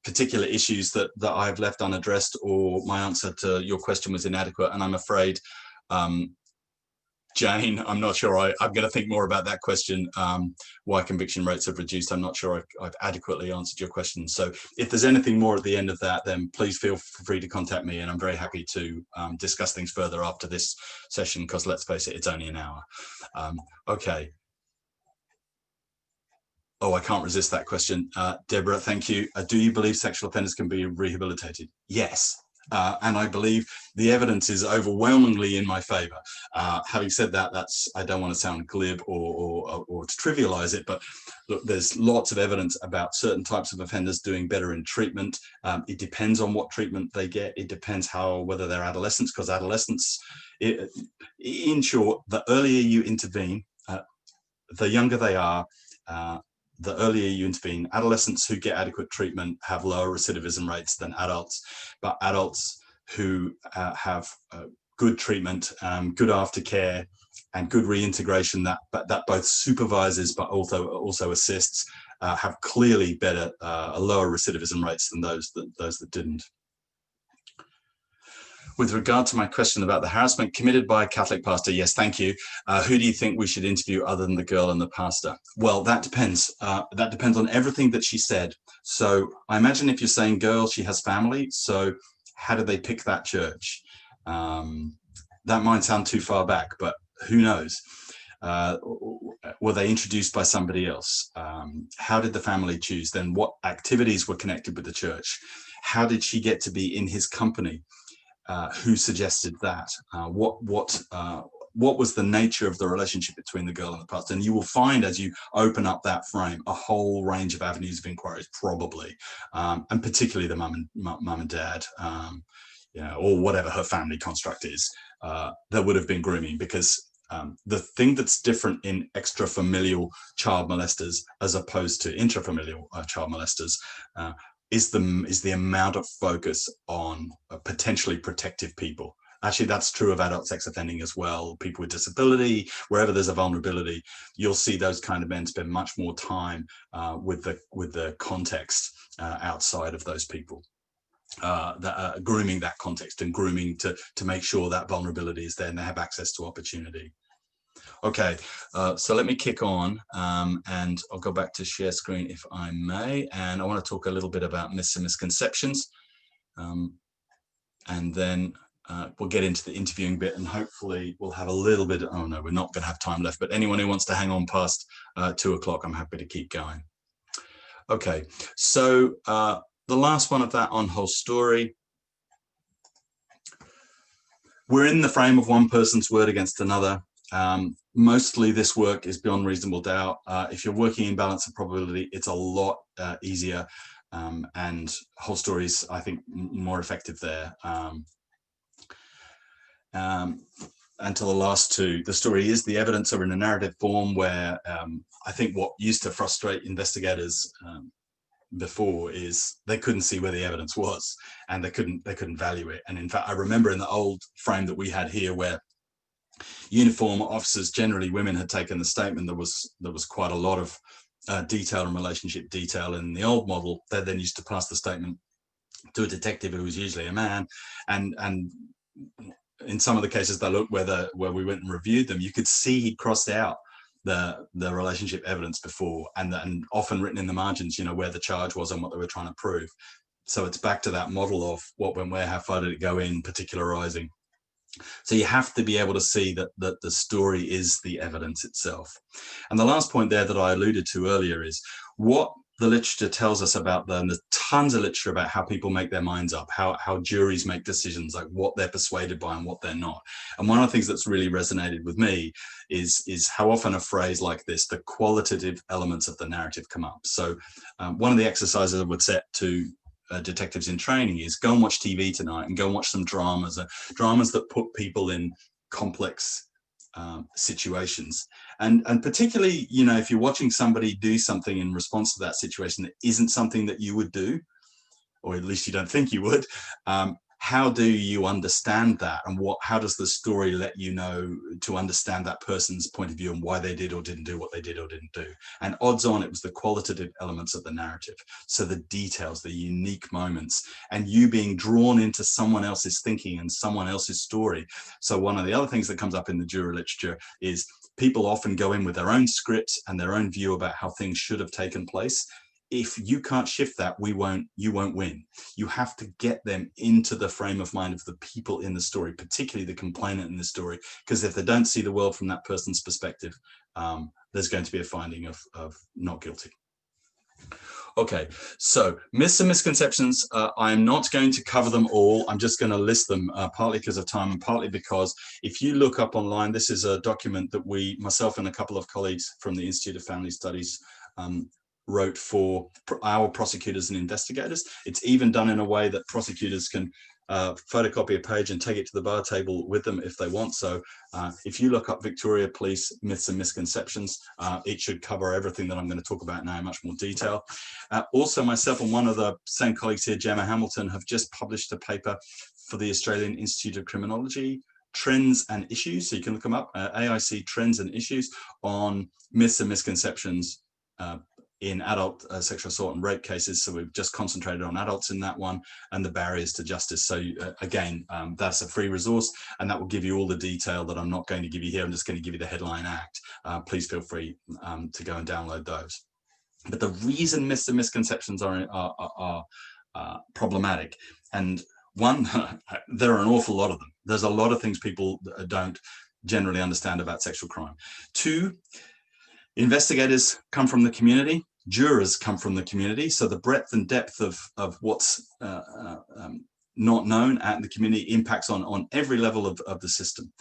particular issues that I've left unaddressed, or my answer to your question was inadequate, and I'm afraid Jane, I'm not sure I'm going to think more about that question. Why conviction rates have reduced. I'm not sure I've adequately answered your question. So if there's anything more at the end of that, then please feel free to contact me, and I'm very happy to discuss things further after this session, because let's face it, it's only an hour. Okay. Oh, I can't resist that question. Deborah, thank you. Do you believe sexual offenders can be rehabilitated? Yes. And I believe the evidence is overwhelmingly in my favor. Having said that, I don't want to sound glib or to trivialize it, but look, there's lots of evidence about certain types of offenders doing better in treatment. It depends on what treatment they get. It depends whether they're adolescents, because adolescents, in short, the earlier you intervene, the younger they are, the earlier you intervene. Adolescents who get adequate treatment have lower recidivism rates than adults, but adults who have good treatment, good aftercare, and good reintegration that both supervises but also assists, have clearly better, lower recidivism rates than those that didn't. With regard to my question about the harassment committed by a Catholic pastor, yes, thank you. Who do you think we should interview other than the girl and the pastor? Well, that depends. That depends on everything that she said. So I imagine if you're saying girl, she has family. So how did they pick that church? That might sound too far back, but who knows? Were they introduced by somebody else? How did the family choose? Then what activities were connected with the church? How did she get to be in his company? Who suggested that? What was the nature of the relationship between the girl and the pastor? And you will find, as you open up that frame, a whole range of avenues of inquiries, probably, and particularly the mum and dad, or whatever her family construct is. There would have been grooming, because the thing that's different in extrafamilial child molesters as opposed to intrafamilial child molesters is the amount of focus on potentially protective people. Actually, that's true of adult sex offending as well. People with disability, wherever there's a vulnerability, you'll see those kind of men spend much more time with the context outside of those people. Grooming that context and grooming to make sure that vulnerability is there and they have access to opportunity. Okay, so let me kick on, and I'll go back to share screen if I may, and I want to talk a little bit about myths and misconceptions, and then we'll get into the interviewing bit, and hopefully we'll have a little bit. Oh no, we're not going to have time left, but anyone who wants to hang on past 2 o'clock, I'm happy to keep going. Okay, so the last one of that on whole story. We're in the frame of one person's word against another. Mostly this work is beyond reasonable doubt. If you're working in balance of probability, it's a lot easier, and whole stories, I think, more effective there. And to the last two, the story is the evidence are in a narrative form where I think what used to frustrate investigators before is they couldn't see where the evidence was, and they couldn't value it. And in fact, I remember in the old frame that we had here, where uniform officers, generally women, had taken the statement, there was quite a lot of detail and relationship detail in the old model. They then used to pass the statement to a detective who was usually a man, and in some of the cases they looked where we went and reviewed them, you could see he'd crossed out the relationship evidence before, and often written in the margins, where the charge was and what they were trying to prove. So it's back to that model of what went where, how far did it go in, particularizing. So you have to be able to see that the story is the evidence itself. And the last point there that I alluded to earlier is what the literature tells us about them. There's tons of literature about how people make their minds up, how juries make decisions, like what they're persuaded by and what they're not. And one of the things that's really resonated with me is how often a phrase like this, the qualitative elements of the narrative, come up. So one of the exercises I would set to detectives in training is go and watch TV tonight and go and watch some dramas that put people in complex situations, and particularly, if you're watching somebody do something in response to that situation that isn't something that you would do, or at least you don't think you would, how do you understand that, and how does the story let you know to understand that person's point of view and why they did or didn't do what they did or didn't do? And odds on it was the qualitative elements of the narrative. So the details, the unique moments, and you being drawn into someone else's thinking and someone else's story. So one of the other things that comes up in the juror literature is people often go in with their own script and their own view about how things should have taken place. If you can't shift that, you won't win. You have to get them into the frame of mind of the people in the story, particularly the complainant in the story, because if they don't see the world from that person's perspective, there's going to be a finding of not guilty. Okay, so myths and misconceptions, I'm not going to cover them all. I'm just going to list them partly because of time and partly because if you look up online, this is a document that myself and a couple of colleagues from the Institute of Family Studies wrote for our prosecutors and investigators. It's even done in a way that prosecutors can photocopy a page and take it to the bar table with them if they want. So if you look up Victoria Police Myths and Misconceptions, it should cover everything that I'm going to talk about now in much more detail. Also, myself and one of the same colleagues here, Gemma Hamilton, have just published a paper for the Australian Institute of Criminology, Trends and Issues. So you can look them up, AIC Trends and Issues on myths and misconceptions in adult sexual assault and rape cases. So we've just concentrated on adults in that one, and the barriers to justice. So again, that's a free resource, and that will give you all the detail that I'm not going to give you here. I'm just going to give you the headline act. Please feel free to go and download those. But the reason myths and misconceptions are problematic, and one, there are an awful lot of them. There's a lot of things people don't generally understand about sexual crime. Two, investigators come from the community, jurors come from the community, so the breadth and depth of what's not known at the community impacts on every level of the system.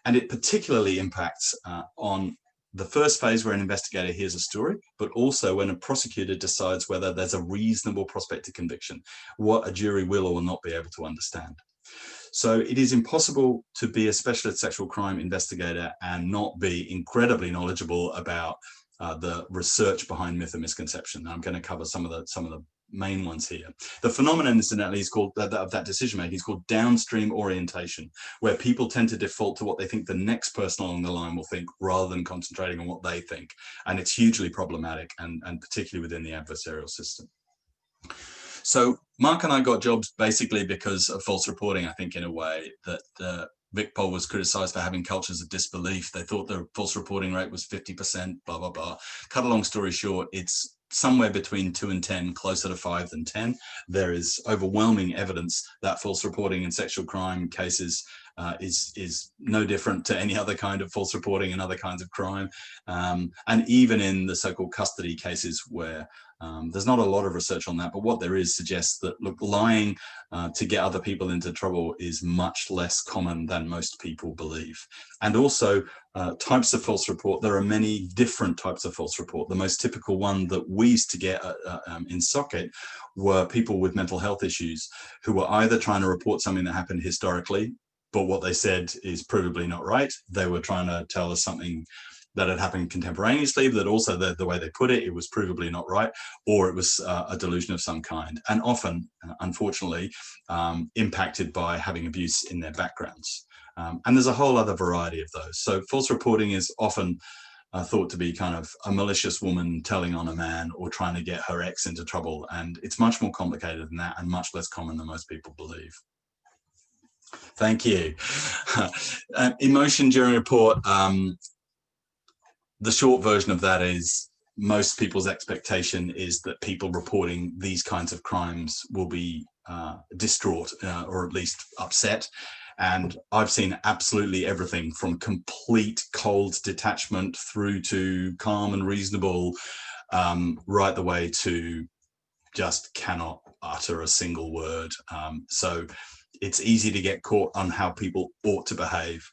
And it particularly impacts on the first phase where an investigator hears a story, but also when a prosecutor decides whether there's a reasonable prospect of conviction, what a jury will or will not be able to understand. So it is impossible to be a specialist sexual crime investigator and not be incredibly knowledgeable about the research behind myth and misconception. I'm going to cover some of the main ones here. The phenomenon, incidentally, is called of that decision making is called downstream orientation, where people tend to default to what they think the next person along the line will think rather than concentrating on what they think. And it's hugely problematic, and particularly within the adversarial system. So Mark and I got jobs basically because of false reporting, I think, in a way that VicPol was criticized for having cultures of disbelief. They thought the false reporting rate was 50%, blah, blah, blah. Cut a long story short, it's somewhere between 2 and 10, closer to 5 than 10. There is overwhelming evidence that false reporting in sexual crime cases is no different to any other kind of false reporting and other kinds of crime. And even in the so-called custody cases where there's not a lot of research on that, but what there is suggests that, look, lying to get other people into trouble is much less common than most people believe. And also types of false report, there are many different types of false report. The most typical one that we used to get in Socket were people with mental health issues who were either trying to report something that happened historically, but what they said is provably not right. They were trying to tell us something that had happened contemporaneously, but also the way they put it, it was provably not right, or it was a delusion of some kind, and often, unfortunately, impacted by having abuse in their backgrounds. And there's a whole other variety of those. So false reporting is often thought to be kind of a malicious woman telling on a man or trying to get her ex into trouble, and it's much more complicated than that and much less common than most people believe. Thank you. Emotion during report. The short version of that is most people's expectation is that people reporting these kinds of crimes will be distraught or at least upset. And I've seen absolutely everything from complete cold detachment through to calm and reasonable, right the way to just cannot utter a single word. So it's easy to get caught on how people ought to behave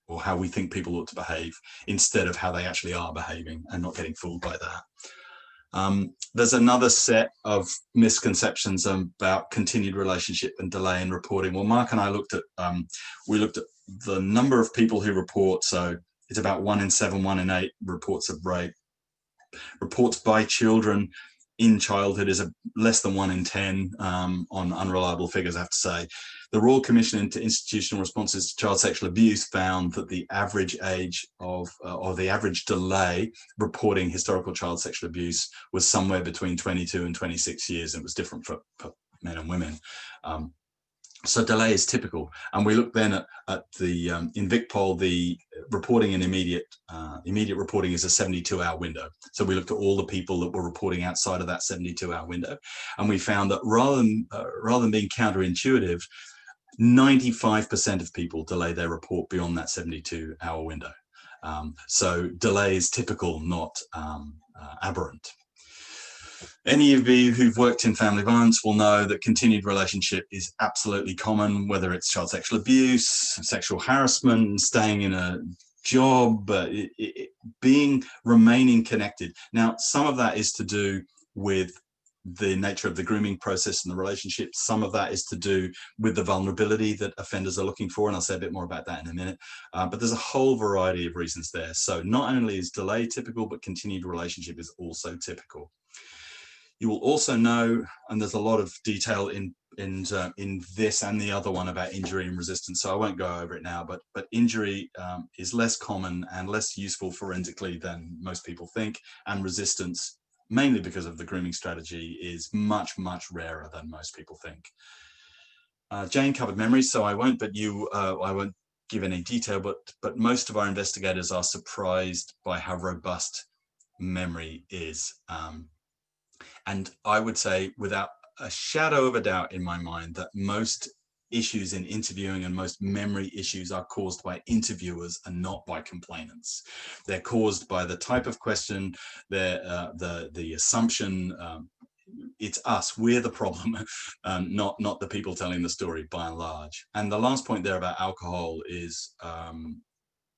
or how we think people ought to behave instead of how they actually are behaving, and not getting fooled by that. There's another set of misconceptions about continued relationship and delay in reporting. Well, Mark and I looked at the number of people who report. So it's about 1 in 7, 1 in 8 reports of rape. Reports by children in childhood is less than 1 in 10 on unreliable figures, I have to say. The Royal Commission into Institutional Responses to Child Sexual Abuse found that the average age of, or the average delay reporting historical child sexual abuse was somewhere between 22 and 26 years. And it was different for men and women. So delay is typical. And we look then at the, in VicPol, the reporting and immediate reporting is a 72-hour window. So we looked at all the people that were reporting outside of that 72-hour window. And we found that rather than being counterintuitive, 95% of people delay their report beyond that 72-hour window. So delay is typical, not aberrant. Any of you who've worked in family violence will know that continued relationship is absolutely common, whether it's child sexual abuse, sexual harassment, staying in a job, remaining connected. Now, some of that is to do with the nature of the grooming process and the relationship. Some of that is to do with the vulnerability that offenders are looking for, and I'll say a bit more about that in a minute. But there's a whole variety of reasons there. So not only is delay typical, but continued relationship is also typical. You will also know, and there's a lot of detail in this and the other one about injury and resistance, so I won't go over it now, but injury is less common and less useful forensically than most people think, and resistance, mainly because of the grooming strategy, is much, much rarer than most people think. Jane covered memory, so I won't, but I won't give any detail, but most of our investigators are surprised by how robust memory is. And I would say, without a shadow of a doubt in my mind, that most issues in interviewing and most memory issues are caused by interviewers and not by complainants. They're caused by the type of question, the assumption. It's us, we're the problem, not the people telling the story by and large. And the last point there about alcohol is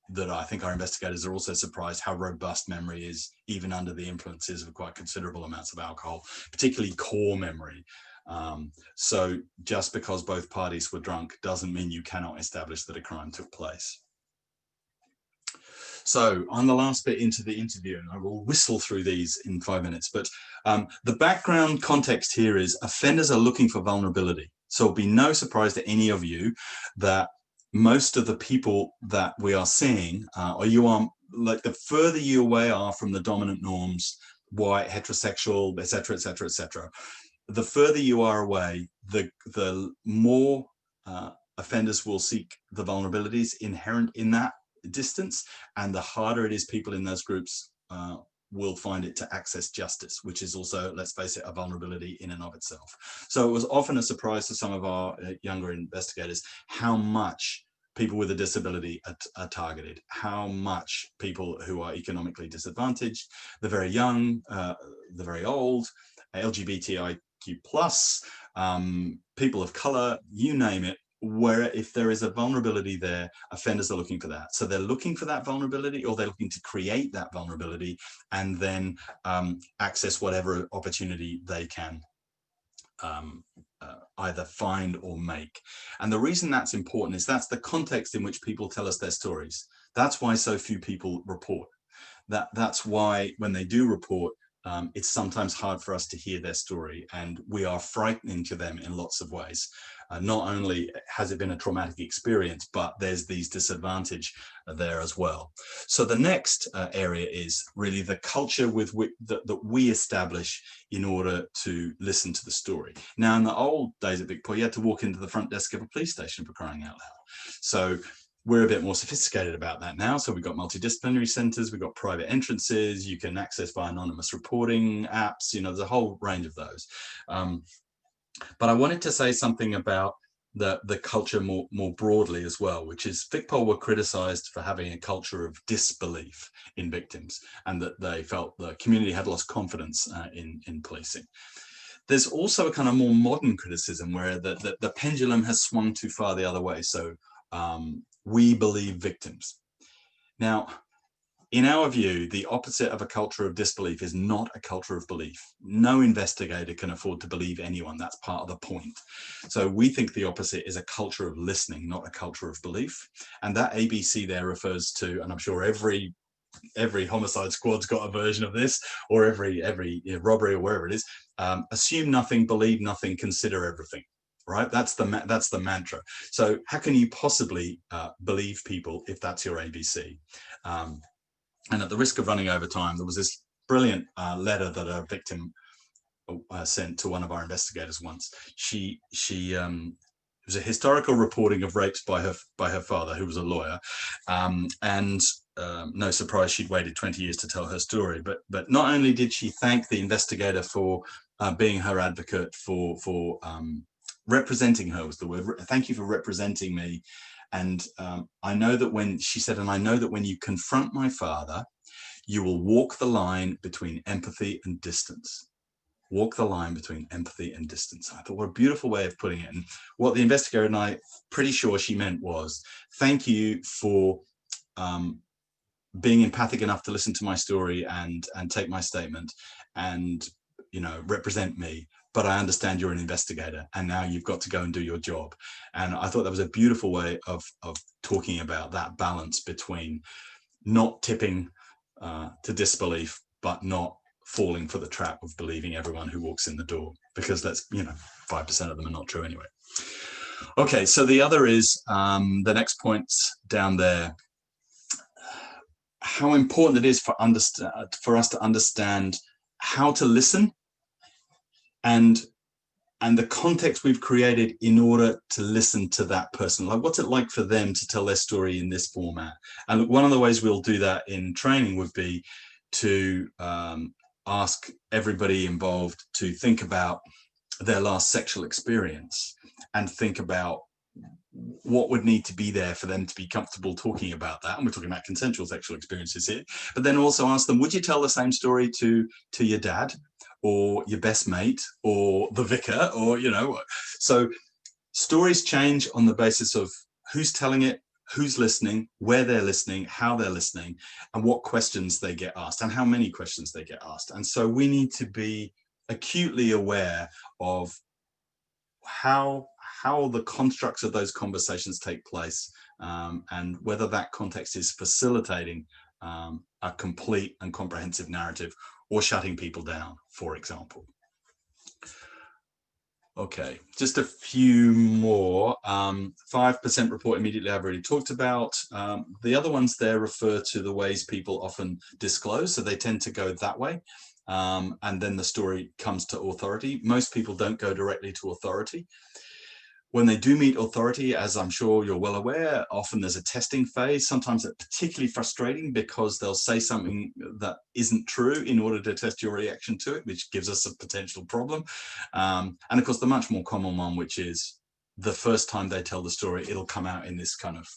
that I think our investigators are also surprised how robust memory is, even under the influences of quite considerable amounts of alcohol, particularly core memory. So just because both parties were drunk doesn't mean you cannot establish that a crime took place. So on the last bit into the interview, and I will whistle through these in 5 minutes, but the background context here is offenders are looking for vulnerability. So it'll be no surprise to any of you that most of the people that we are seeing, or you are, like, the further you away are from the dominant norms, white, heterosexual, etc., etc., etc., the further you are away, the more offenders will seek the vulnerabilities inherent in that distance, and the harder it is people in those groups will find it to access justice, which is also, let's face it, a vulnerability in and of itself. So it was often a surprise to some of our younger investigators how much people with a disability are targeted, how much people who are economically disadvantaged, the very young, the very old, LGBTIQ+, people of color, you name it, where if there is a vulnerability there, offenders are looking for that. So they're looking for that vulnerability, or they're looking to create that vulnerability and then access whatever opportunity they can either find or make. And the reason that's important is that's the context in which people tell us their stories. That's why so few people report. That's why when they do report, it's sometimes hard for us to hear their story, and we are frightening to them in lots of ways. Not only has it been a traumatic experience, but there's these disadvantage there as well. So the next area is really the culture with which that we establish in order to listen to the story. Now, in the old days at VicPol, you had to walk into the front desk of a police station, for crying out loud. So we're a bit more sophisticated about that now. So we've got multidisciplinary centers, we've got private entrances, you can access via anonymous reporting apps, you know, there's a whole range of those. But I wanted to say something about the culture more broadly as well, which is VicPol were criticized for having a culture of disbelief in victims, and that they felt the community had lost confidence in policing. There's also a kind of more modern criticism where the pendulum has swung too far the other way. So we believe victims. Now, in our view, the opposite of a culture of disbelief is not a culture of belief. No investigator can afford to believe anyone. That's part of the point. So we think the opposite is a culture of listening, not a culture of belief. And that ABC there refers to, and I'm sure every every homicide squad's got a version of this, or every robbery or wherever it is. Assume nothing, believe nothing, consider everything. Right? That's the mantra. So how can you possibly believe people if that's your ABC? And at the risk of running over time, there was this brilliant letter that a victim sent to one of our investigators once. It was a historical reporting of rapes by her father, who was a lawyer, and no surprise, she'd waited 20 years to tell her story. But not only did she thank the investigator for being her advocate, for representing her was the word. Thank you for representing me. And I know that when she said, and I know that when you confront my father, you will walk the line between empathy and distance. Walk the line between empathy and distance. I thought, what a beautiful way of putting it. And what the investigator and I, pretty sure she meant was, thank you for being empathic enough to listen to my story and take my statement and, you know, represent me. But I understand you're an investigator and now you've got to go and do your job. And I thought that was a beautiful way of talking about that balance between not tipping to disbelief, but not falling for the trap of believing everyone who walks in the door, because that's, you know, 5% of them are not true anyway. Okay, so the other is the next points down there. How important it is for us to understand how to listen and the context we've created in order to listen to that person. Like, what's it like for them to tell their story in this format? And one of the ways we'll do that in training would be to ask everybody involved to think about their last sexual experience and think about what would need to be there for them to be comfortable talking about that. And we're talking about consensual sexual experiences here, but then also ask them, would you tell the same story to your dad or your best mate or the vicar, or, you know? So stories change on the basis of who's telling it, who's listening, where they're listening, how they're listening, and what questions they get asked and how many questions they get asked. And so we need to be acutely aware of how the constructs of those conversations take place, and whether that context is facilitating a complete and comprehensive narrative or shutting people down, for example. Okay, just a few more. 5% report immediately I've already talked about. The other ones there refer to the ways people often disclose, so they tend to go that way. And then the story comes to authority. Most people don't go directly to authority. When they do meet authority, as I'm sure you're well aware, often there's a testing phase. Sometimes it's particularly frustrating because they'll say something that isn't true in order to test your reaction to it, which gives us a potential problem. And of course, the much more common one, which is the first time they tell the story, it'll come out in this kind of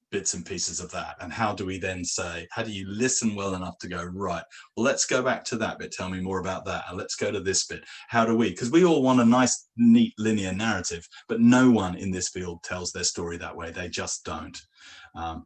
bits and pieces of that. And how do we then say, how do you listen well enough to go, right, well, let's go back to that bit, tell me more about that, and let's go to this bit. How do we, because we all want a nice, neat, linear narrative, but no one in this field tells their story that way. They just don't. And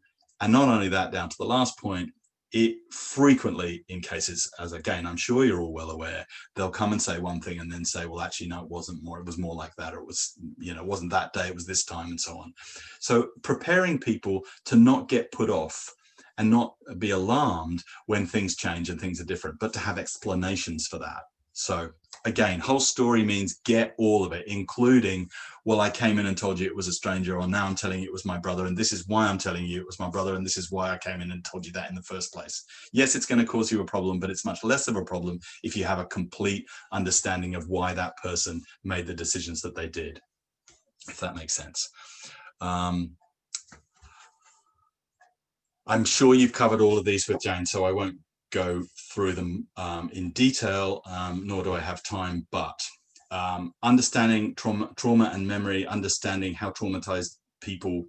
not only that, down to the last point, it frequently, in cases, as again, I'm sure you're all well aware, they'll come and say one thing and then say, well, actually, no, it wasn't more, it was more like that, or it was, you know, it wasn't that day, it was this time, and so on. So preparing people to not get put off and not be alarmed when things change and things are different, but to have explanations for that. So again, whole story means get all of it, including, well, I came in and told you it was a stranger, or now I'm telling you it was my brother, and this is why I'm telling you it was my brother, and this is why I came in and told you that in the first place. Yes, it's going to cause you a problem, but it's much less of a problem if you have a complete understanding of why that person made the decisions that they did, if that makes sense. I'm sure you've covered all of these with Jane, so I won't go through them in detail, nor do I have time, but understanding trauma and memory, understanding how traumatized people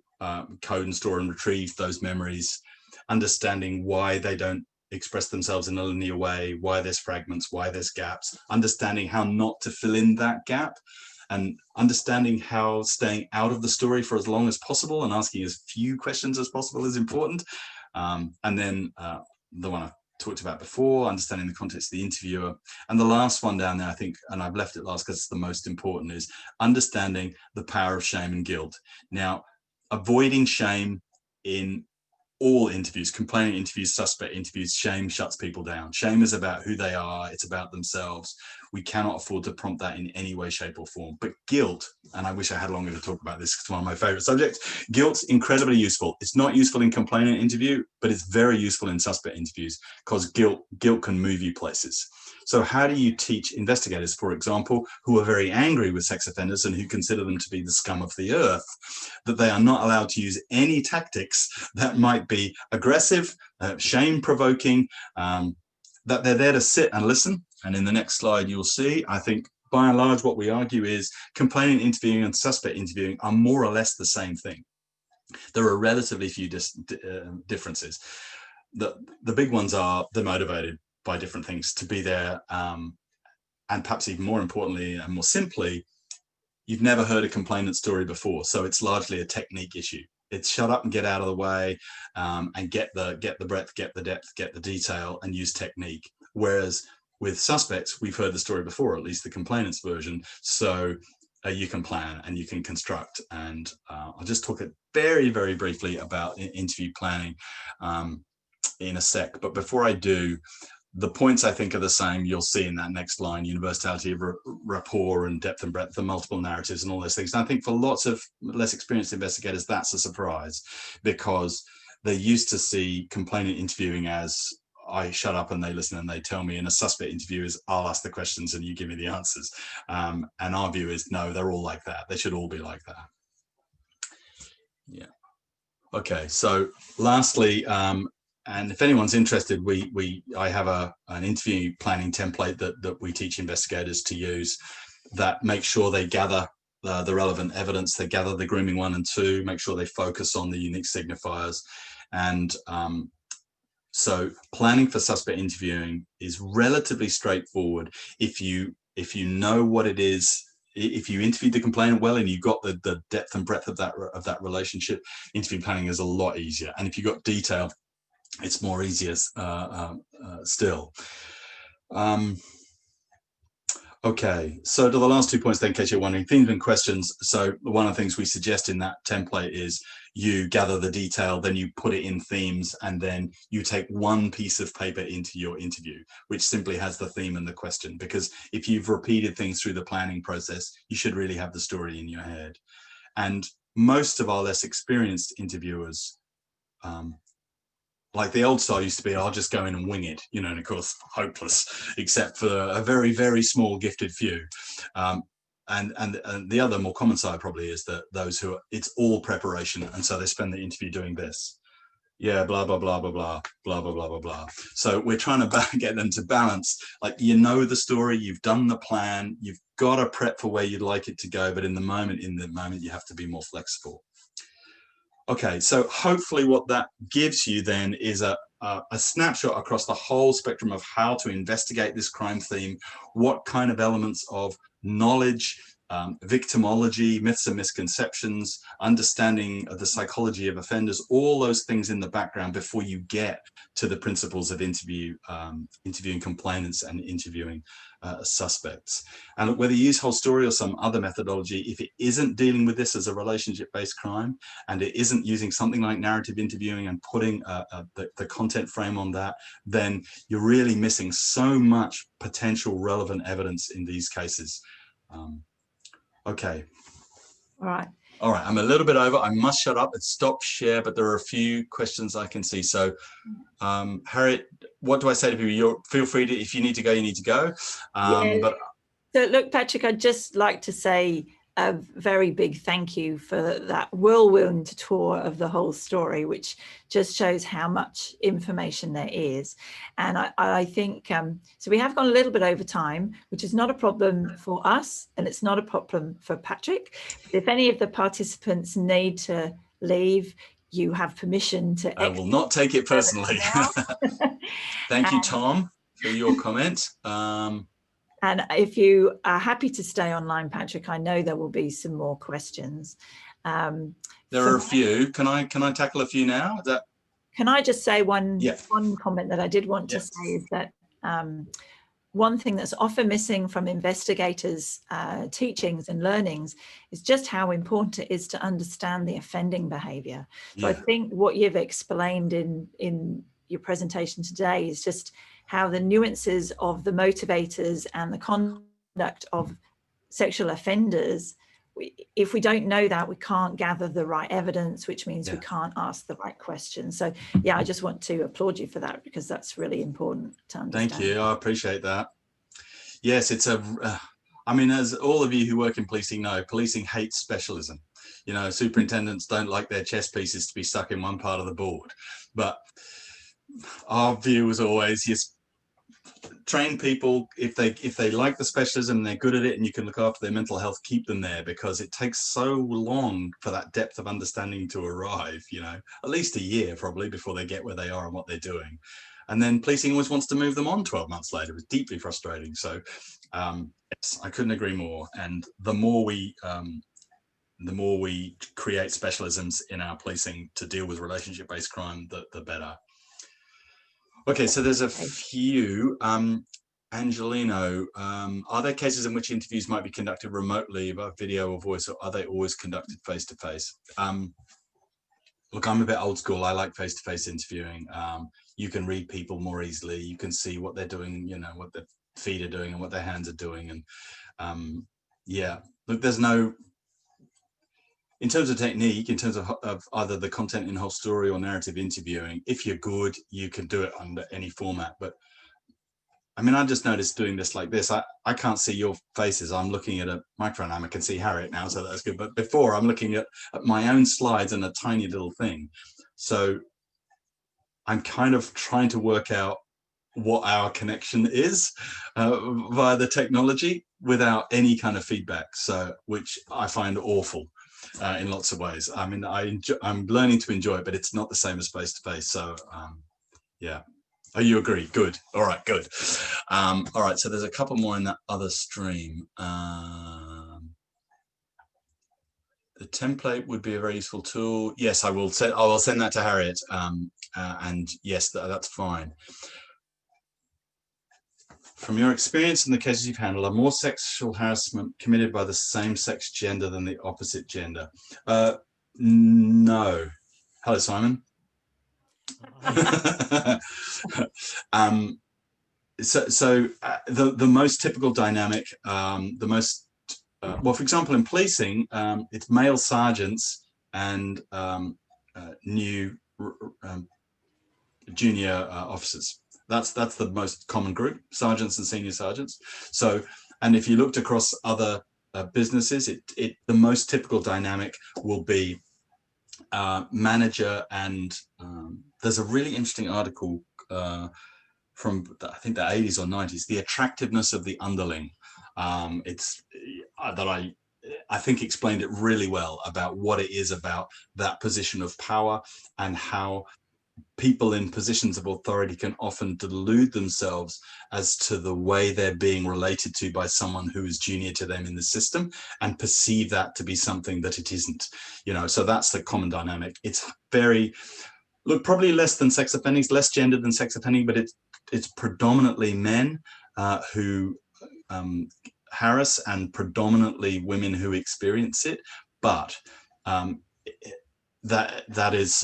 code and store and retrieve those memories, understanding why they don't express themselves in a linear way, why there's fragments, why there's gaps, understanding how not to fill in that gap, and understanding how staying out of the story for as long as possible and asking as few questions as possible is important. And then the one I talked about before, understanding the context of the interviewer. And the last one down there, I think, and I've left it last because it's the most important, is understanding the power of shame and guilt. Now, avoiding shame in all interviews, complainant interviews, suspect interviews, shame shuts people down. Shame is about who they are. It's about themselves. We cannot afford to prompt that in any way, shape or form. But guilt, and I wish I had longer to talk about this because it's one of my favorite subjects, guilt's incredibly useful. It's not useful in complainant interview, but it's very useful in suspect interviews because guilt can move you places. So how do you teach investigators, for example, who are very angry with sex offenders and who consider them to be the scum of the earth, that they are not allowed to use any tactics that might be aggressive, shame-provoking, that they're there to sit and listen? And in the next slide, you'll see, I think, by and large, what we argue is complainant interviewing and suspect interviewing are more or less the same thing. There are relatively few differences. The big ones are they're motivated by different things to be there, and perhaps even more importantly and more simply, you've never heard a complainant story before, so it's largely a technique issue. It's shut up and get out of the way, and get the breadth, get the depth, get the detail, and use technique. Whereas with suspects, we've heard the story before, at least the complainant's version, so you can plan and you can construct. And I'll just talk very, very briefly about interview planning in a sec. But before I do, the points I think are the same. You'll see in that next line: universality of rapport and depth and breadth, the multiple narratives and all those things. And I think for lots of less experienced investigators, that's a surprise, because they used to see complainant interviewing as I shut up and they listen and they tell me, and a suspect interview is I'll ask the questions and you give me the answers. And our view is no, they're all like that. They should all be like that. Yeah. Okay. So lastly, and if anyone's interested, I have an interview planning template that we teach investigators to use that makes sure they gather the relevant evidence, they gather the grooming 1 and 2, make sure they focus on the unique signifiers. And so planning for suspect interviewing is relatively straightforward if you know what it is. If you interviewed the complainant well and you got the depth and breadth of that relationship, interview planning is a lot easier. And if you got detail, it's more easier still. Okay, so to the last 2 points then, in case you're wondering, themes and questions. So one of the things we suggest in that template is you gather the detail, then you put it in themes, and then you take one piece of paper into your interview, which simply has the theme and the question. Because if you've repeated things through the planning process, you should really have the story in your head. And most of our less experienced interviewers, like the old style used to be, I'll just go in and wing it, and of course, hopeless, except for a very, very small gifted few. And the other more common side probably is that those who it's all preparation. And so they spend the interview doing this. Yeah, blah, blah, blah, blah, blah, blah, blah, blah, blah, blah. So we're trying to get them to balance, like, the story, you've done the plan, you've got to prep for where you'd like it to go. But in the moment, you have to be more flexible. Okay, so hopefully what that gives you then is a snapshot across the whole spectrum of how to investigate this crime theme, what kind of elements of knowledge, victimology, myths and misconceptions, understanding of the psychology of offenders, all those things in the background before you get to the principles of interviewing complainants and interviewing suspects. And whether you use whole story or some other methodology, if it isn't dealing with this as a relationship-based crime, and it isn't using something like narrative interviewing and putting the content frame on that, then you're really missing so much potential relevant evidence in these cases. Okay. All right, I'm a little bit over. I must shut up and stop share, but there are a few questions I can see. So Harriet, what do I say to people? Feel free to, if you need to go, you need to go. But so look, Patrick, I'd just like to say a very big thank you for that whirlwind tour of the whole story, which just shows how much information there is. And I think, so we have gone a little bit over time, which is not a problem for us, and it's not a problem for Patrick. If any of the participants need to leave, you have permission to exit. I will not take it personally. Thank you, Tom, for your comment. And if you are happy to stay online, Patrick, I know there will be some more questions. There are a few. Can I tackle a few now? Can I just say one comment that I did want to say is that one thing that's often missing from investigators' teachings and learnings is just how important it is to understand the offending behaviour. So I think what you've explained in your presentation today is just how the nuances of the motivators and the conduct of sexual offenders, if we don't know that, we can't gather the right evidence, which means we can't ask the right questions. So yeah, I just want to applaud you for that, because that's really important to understand. Thank you. I appreciate that. Yes, it's I mean, as all of you who work in policing know, policing hates specialism. You know, superintendents don't like their chess pieces to be stuck in one part of the board. But our view was always, yes, train people. If they like the specialism and they're good at it and you can look after their mental health, keep them there, because it takes so long for that depth of understanding to arrive, you know, at least a year probably before they get where they are and what they're doing. And then policing always wants to move them on 12 months later. It's deeply frustrating. So yes, I couldn't agree more. And the more we create specialisms in our policing to deal with relationship-based crime, the better. Okay, so there's a few. Angelino, are there cases in which interviews might be conducted remotely by video or voice, or are they always conducted face-to-face? Look, I'm a bit old school. I like face-to-face interviewing. You can read people more easily. You can see what they're doing, you know, what their feet are doing and what their hands are doing. And yeah, look, there's no, in terms of technique, in terms of either the content in whole story or narrative interviewing, if you're good, you can do it under any format. But I mean, I just noticed doing this like this, I can't see your faces. I'm looking at a microphone. I can see Harriet now, so that's good. But before, I'm looking at my own slides and a tiny little thing. So I'm kind of trying to work out what our connection is via the technology without any kind of feedback. So, which I find awful in lots of ways. I mean, I'm learning to enjoy it, but it's not the same as face-to-face. So yeah. Oh, you agree? Good. All right, good. All right, so there's a couple more in that other stream. The template would be a very useful tool. Yes, I will send that to Harriet. And yes, that's fine. From your experience in the cases you've handled, are more sexual harassment committed by the same sex gender than the opposite gender? No. Hello, Simon. The most typical dynamic, well, for example, in policing, it's male sergeants and new junior officers. That's the most common group, sergeants and senior sergeants. So, and if you looked across other businesses, the most typical dynamic will be manager and there's a really interesting article from I think the 80s or 90s, the attractiveness of the underling. It's that I think explained it really well about what it is about that position of power and how people in positions of authority can often delude themselves as to the way they're being related to by someone who is junior to them in the system and perceive that to be something that it isn't, you know. So that's the common dynamic. It's very, look, probably less than sex offending, less gendered than sex offending, but it's predominantly men who harass and predominantly women who experience it. But that is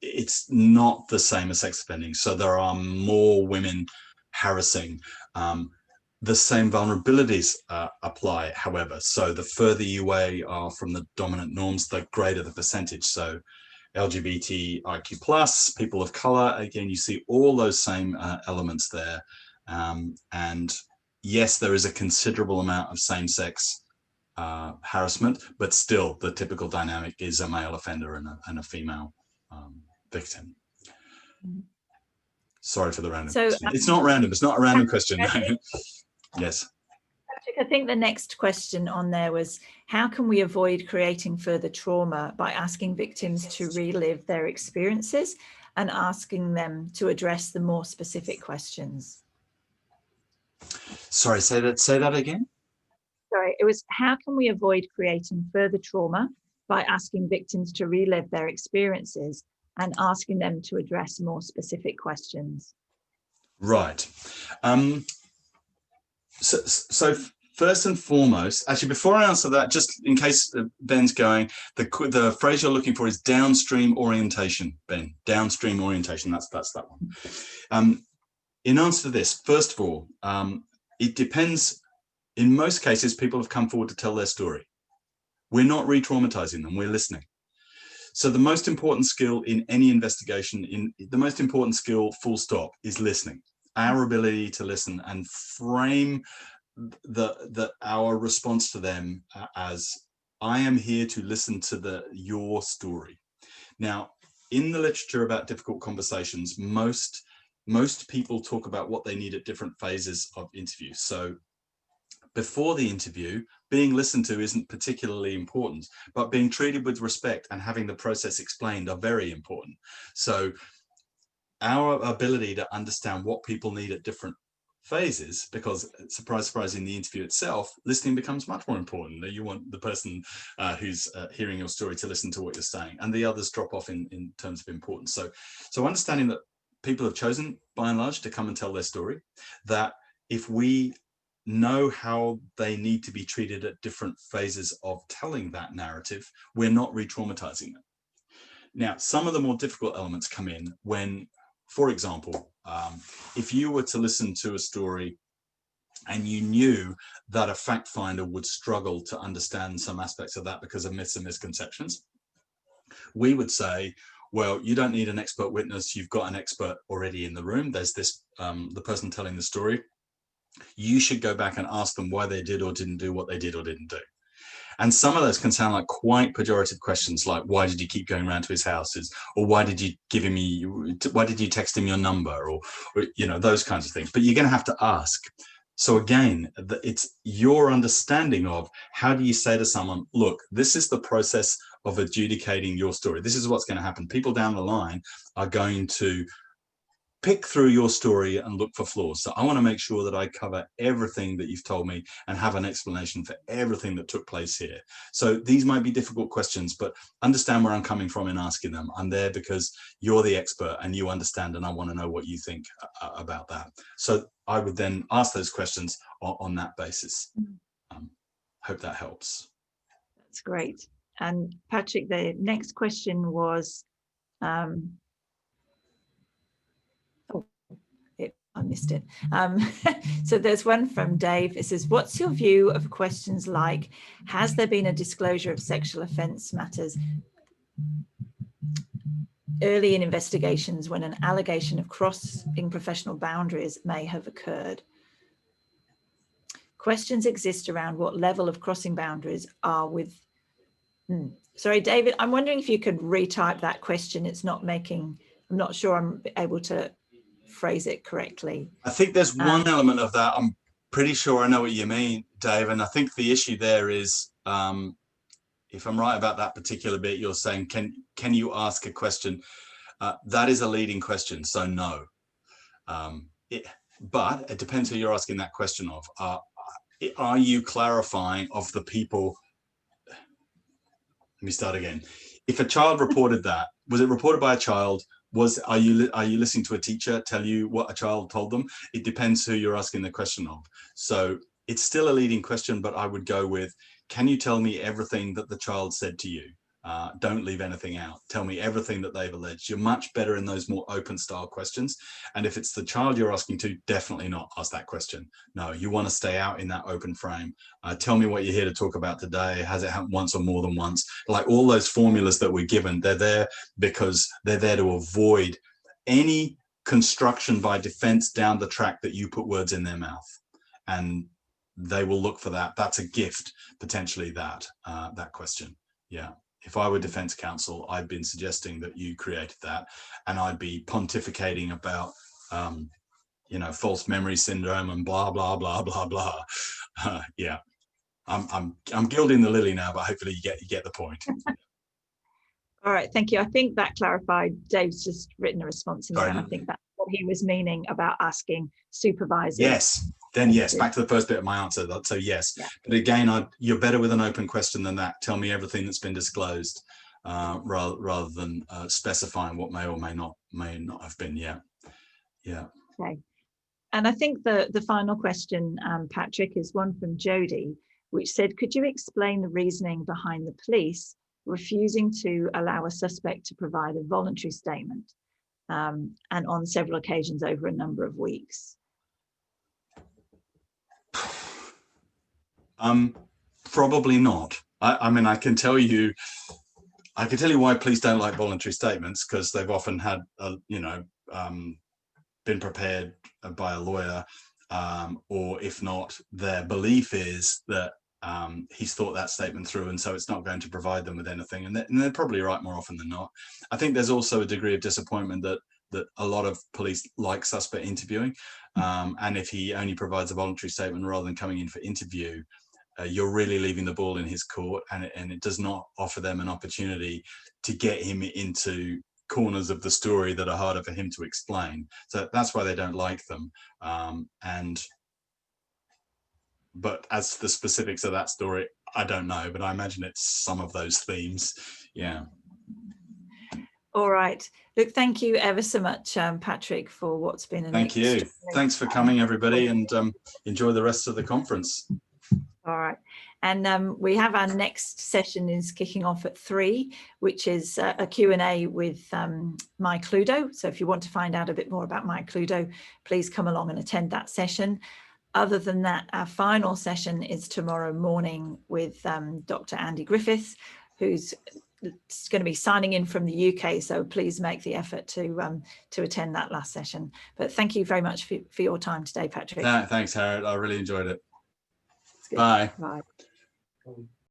it's not the same as sex offending. So there are more women harassing. The same vulnerabilities apply, however. So the further you away are from the dominant norms, the greater the percentage. So LGBTIQ+, people of color, again, you see all those same elements there. And yes, there is a considerable amount of same-sex harassment, but still the typical dynamic is a male offender and a female victim. Sorry for the random question. It's not random. It's not a random question. Yes. Patrick, I think the next question on there was, how can we avoid creating further trauma by asking victims to relive their experiences and asking them to address the more specific questions? Sorry, say that again. Sorry, it was, how can we avoid creating further trauma by asking victims to relive their experiences and asking them to address more specific questions? Right. So first and foremost, actually, before I answer that, just in case Ben's going, the phrase you're looking for is downstream orientation, Ben. Downstream orientation, that's that one. In answer to this, first of all, it depends. In most cases, people have come forward to tell their story. We're not re-traumatizing them, we're listening. So the most important skill in any investigation, the most important skill, full stop, is listening. Our ability to listen and frame our response to them as, I am here to listen to your story. Now, in the literature about difficult conversations, most people talk about what they need at different phases of interview. So before the interview, being listened to isn't particularly important, but being treated with respect and having the process explained are very important. So our ability to understand what people need at different phases, because surprise, surprise, in the interview itself, listening becomes much more important. You want the person who's hearing your story to listen to what you're saying, and the others drop off in terms of importance. So understanding that people have chosen, by and large, to come and tell their story, that if we know how they need to be treated at different phases of telling that narrative, we're not re-traumatizing them. Now, some of the more difficult elements come in when, for example, if you were to listen to a story and you knew that a fact finder would struggle to understand some aspects of that because of myths and misconceptions, we would say, well, you don't need an expert witness. You've got an expert already in the room. There's this, the person telling the story. You should go back and ask them why they did or didn't do what they did or didn't do. And some of those can sound like quite pejorative questions, like, why did you keep going around to his houses? Or why did you why did you text him your number? Or you know, those kinds of things. But you're going to have to ask. So again, it's your understanding of how do you say to someone, look, this is the process of adjudicating your story. This is what's going to happen. People down the line are going to pick through your story and look for flaws. So I want to make sure that I cover everything that you've told me and have an explanation for everything that took place here. So these might be difficult questions, but understand where I'm coming from in asking them. I'm there because you're the expert and you understand, and I want to know what you think about that. So I would then ask those questions on that basis. Hope that helps. That's great. And Patrick, the next question was, I missed it. So there's one from Dave. It says, what's your view of questions like, has there been a disclosure of sexual offence matters early in investigations when an allegation of crossing professional boundaries may have occurred? Questions exist around what level of crossing boundaries are with... Sorry, David, I'm wondering if you could retype that question. It's not making... I'm not sure I'm able to phrase it correctly. I think there's one element of that. I'm pretty sure I know what you mean, Dave. And I think the issue there is, if I'm right about that particular bit, you're saying, can you ask a question? That is a leading question, so no. But it depends who you're asking that question of. Are you clarifying of the people? Let me start again. If a child reported that, was it reported by a child? Are you listening to a teacher tell you what a child told them? It depends who you're asking the question of. So it's still a leading question, but I would go with, can you tell me everything that the child said to you? Don't leave anything out. Tell me everything that they've alleged. You're much better in those more open style questions. And if it's the child you're asking to, definitely not ask that question. No, you want to stay out in that open frame. Tell me what you're here to talk about today. Has it happened once or more than once? Like all those formulas that we're given, they're there because they're there to avoid any construction by defense down the track that you put words in their mouth. And they will look for that. That's a gift, potentially, that question. Yeah. If I were defense counsel, I'd been suggesting that you created that, and I'd be pontificating about, you know, false memory syndrome and blah, blah, blah, blah, blah. Yeah, I'm gilding the lily now, but hopefully you get the point. All right, thank you. I think that clarified. Dave's just written a response in there, and I think that's what he was meaning about asking supervisors. Yes. Then yes, back to the first bit of my answer. So yes, yeah. But again, you're better with an open question than that. Tell me everything that's been disclosed, rather than specifying what may or may not have been. Yeah. Okay. And I think the final question, Patrick, is one from Jody, which said, could you explain the reasoning behind the police refusing to allow a suspect to provide a voluntary statement, and on several occasions over a number of weeks? Probably not. I mean, I can tell you why police don't like voluntary statements, because they've often had, been prepared by a lawyer, or if not, their belief is that he's thought that statement through, and so it's not going to provide them with anything. And they're probably right more often than not. I think there's also a degree of disappointment that a lot of police like suspect interviewing, and if he only provides a voluntary statement rather than coming in for interview, you're really leaving the ball in his court, and it does not offer them an opportunity to get him into corners of the story that are harder for him to explain. So that's why they don't like them. But as to the specifics of that story, I don't know, but I imagine it's some of those themes. Yeah. All right. Look, thank you ever so much, Patrick, for what's been an Thank you. Thanks for coming, everybody, and enjoy the rest of the conference. All right. And we have our next session is kicking off at 3, which is a Q&A with Mike Ludo. So if you want to find out a bit more about Mike Ludo, please come along and attend that session. Other than that, our final session is tomorrow morning with Dr. Andy Griffiths, who's going to be signing in from the UK. So please make the effort to attend that last session. But thank you very much for your time today, Patrick. Thanks, Harriet. I really enjoyed it. Bye. Bye.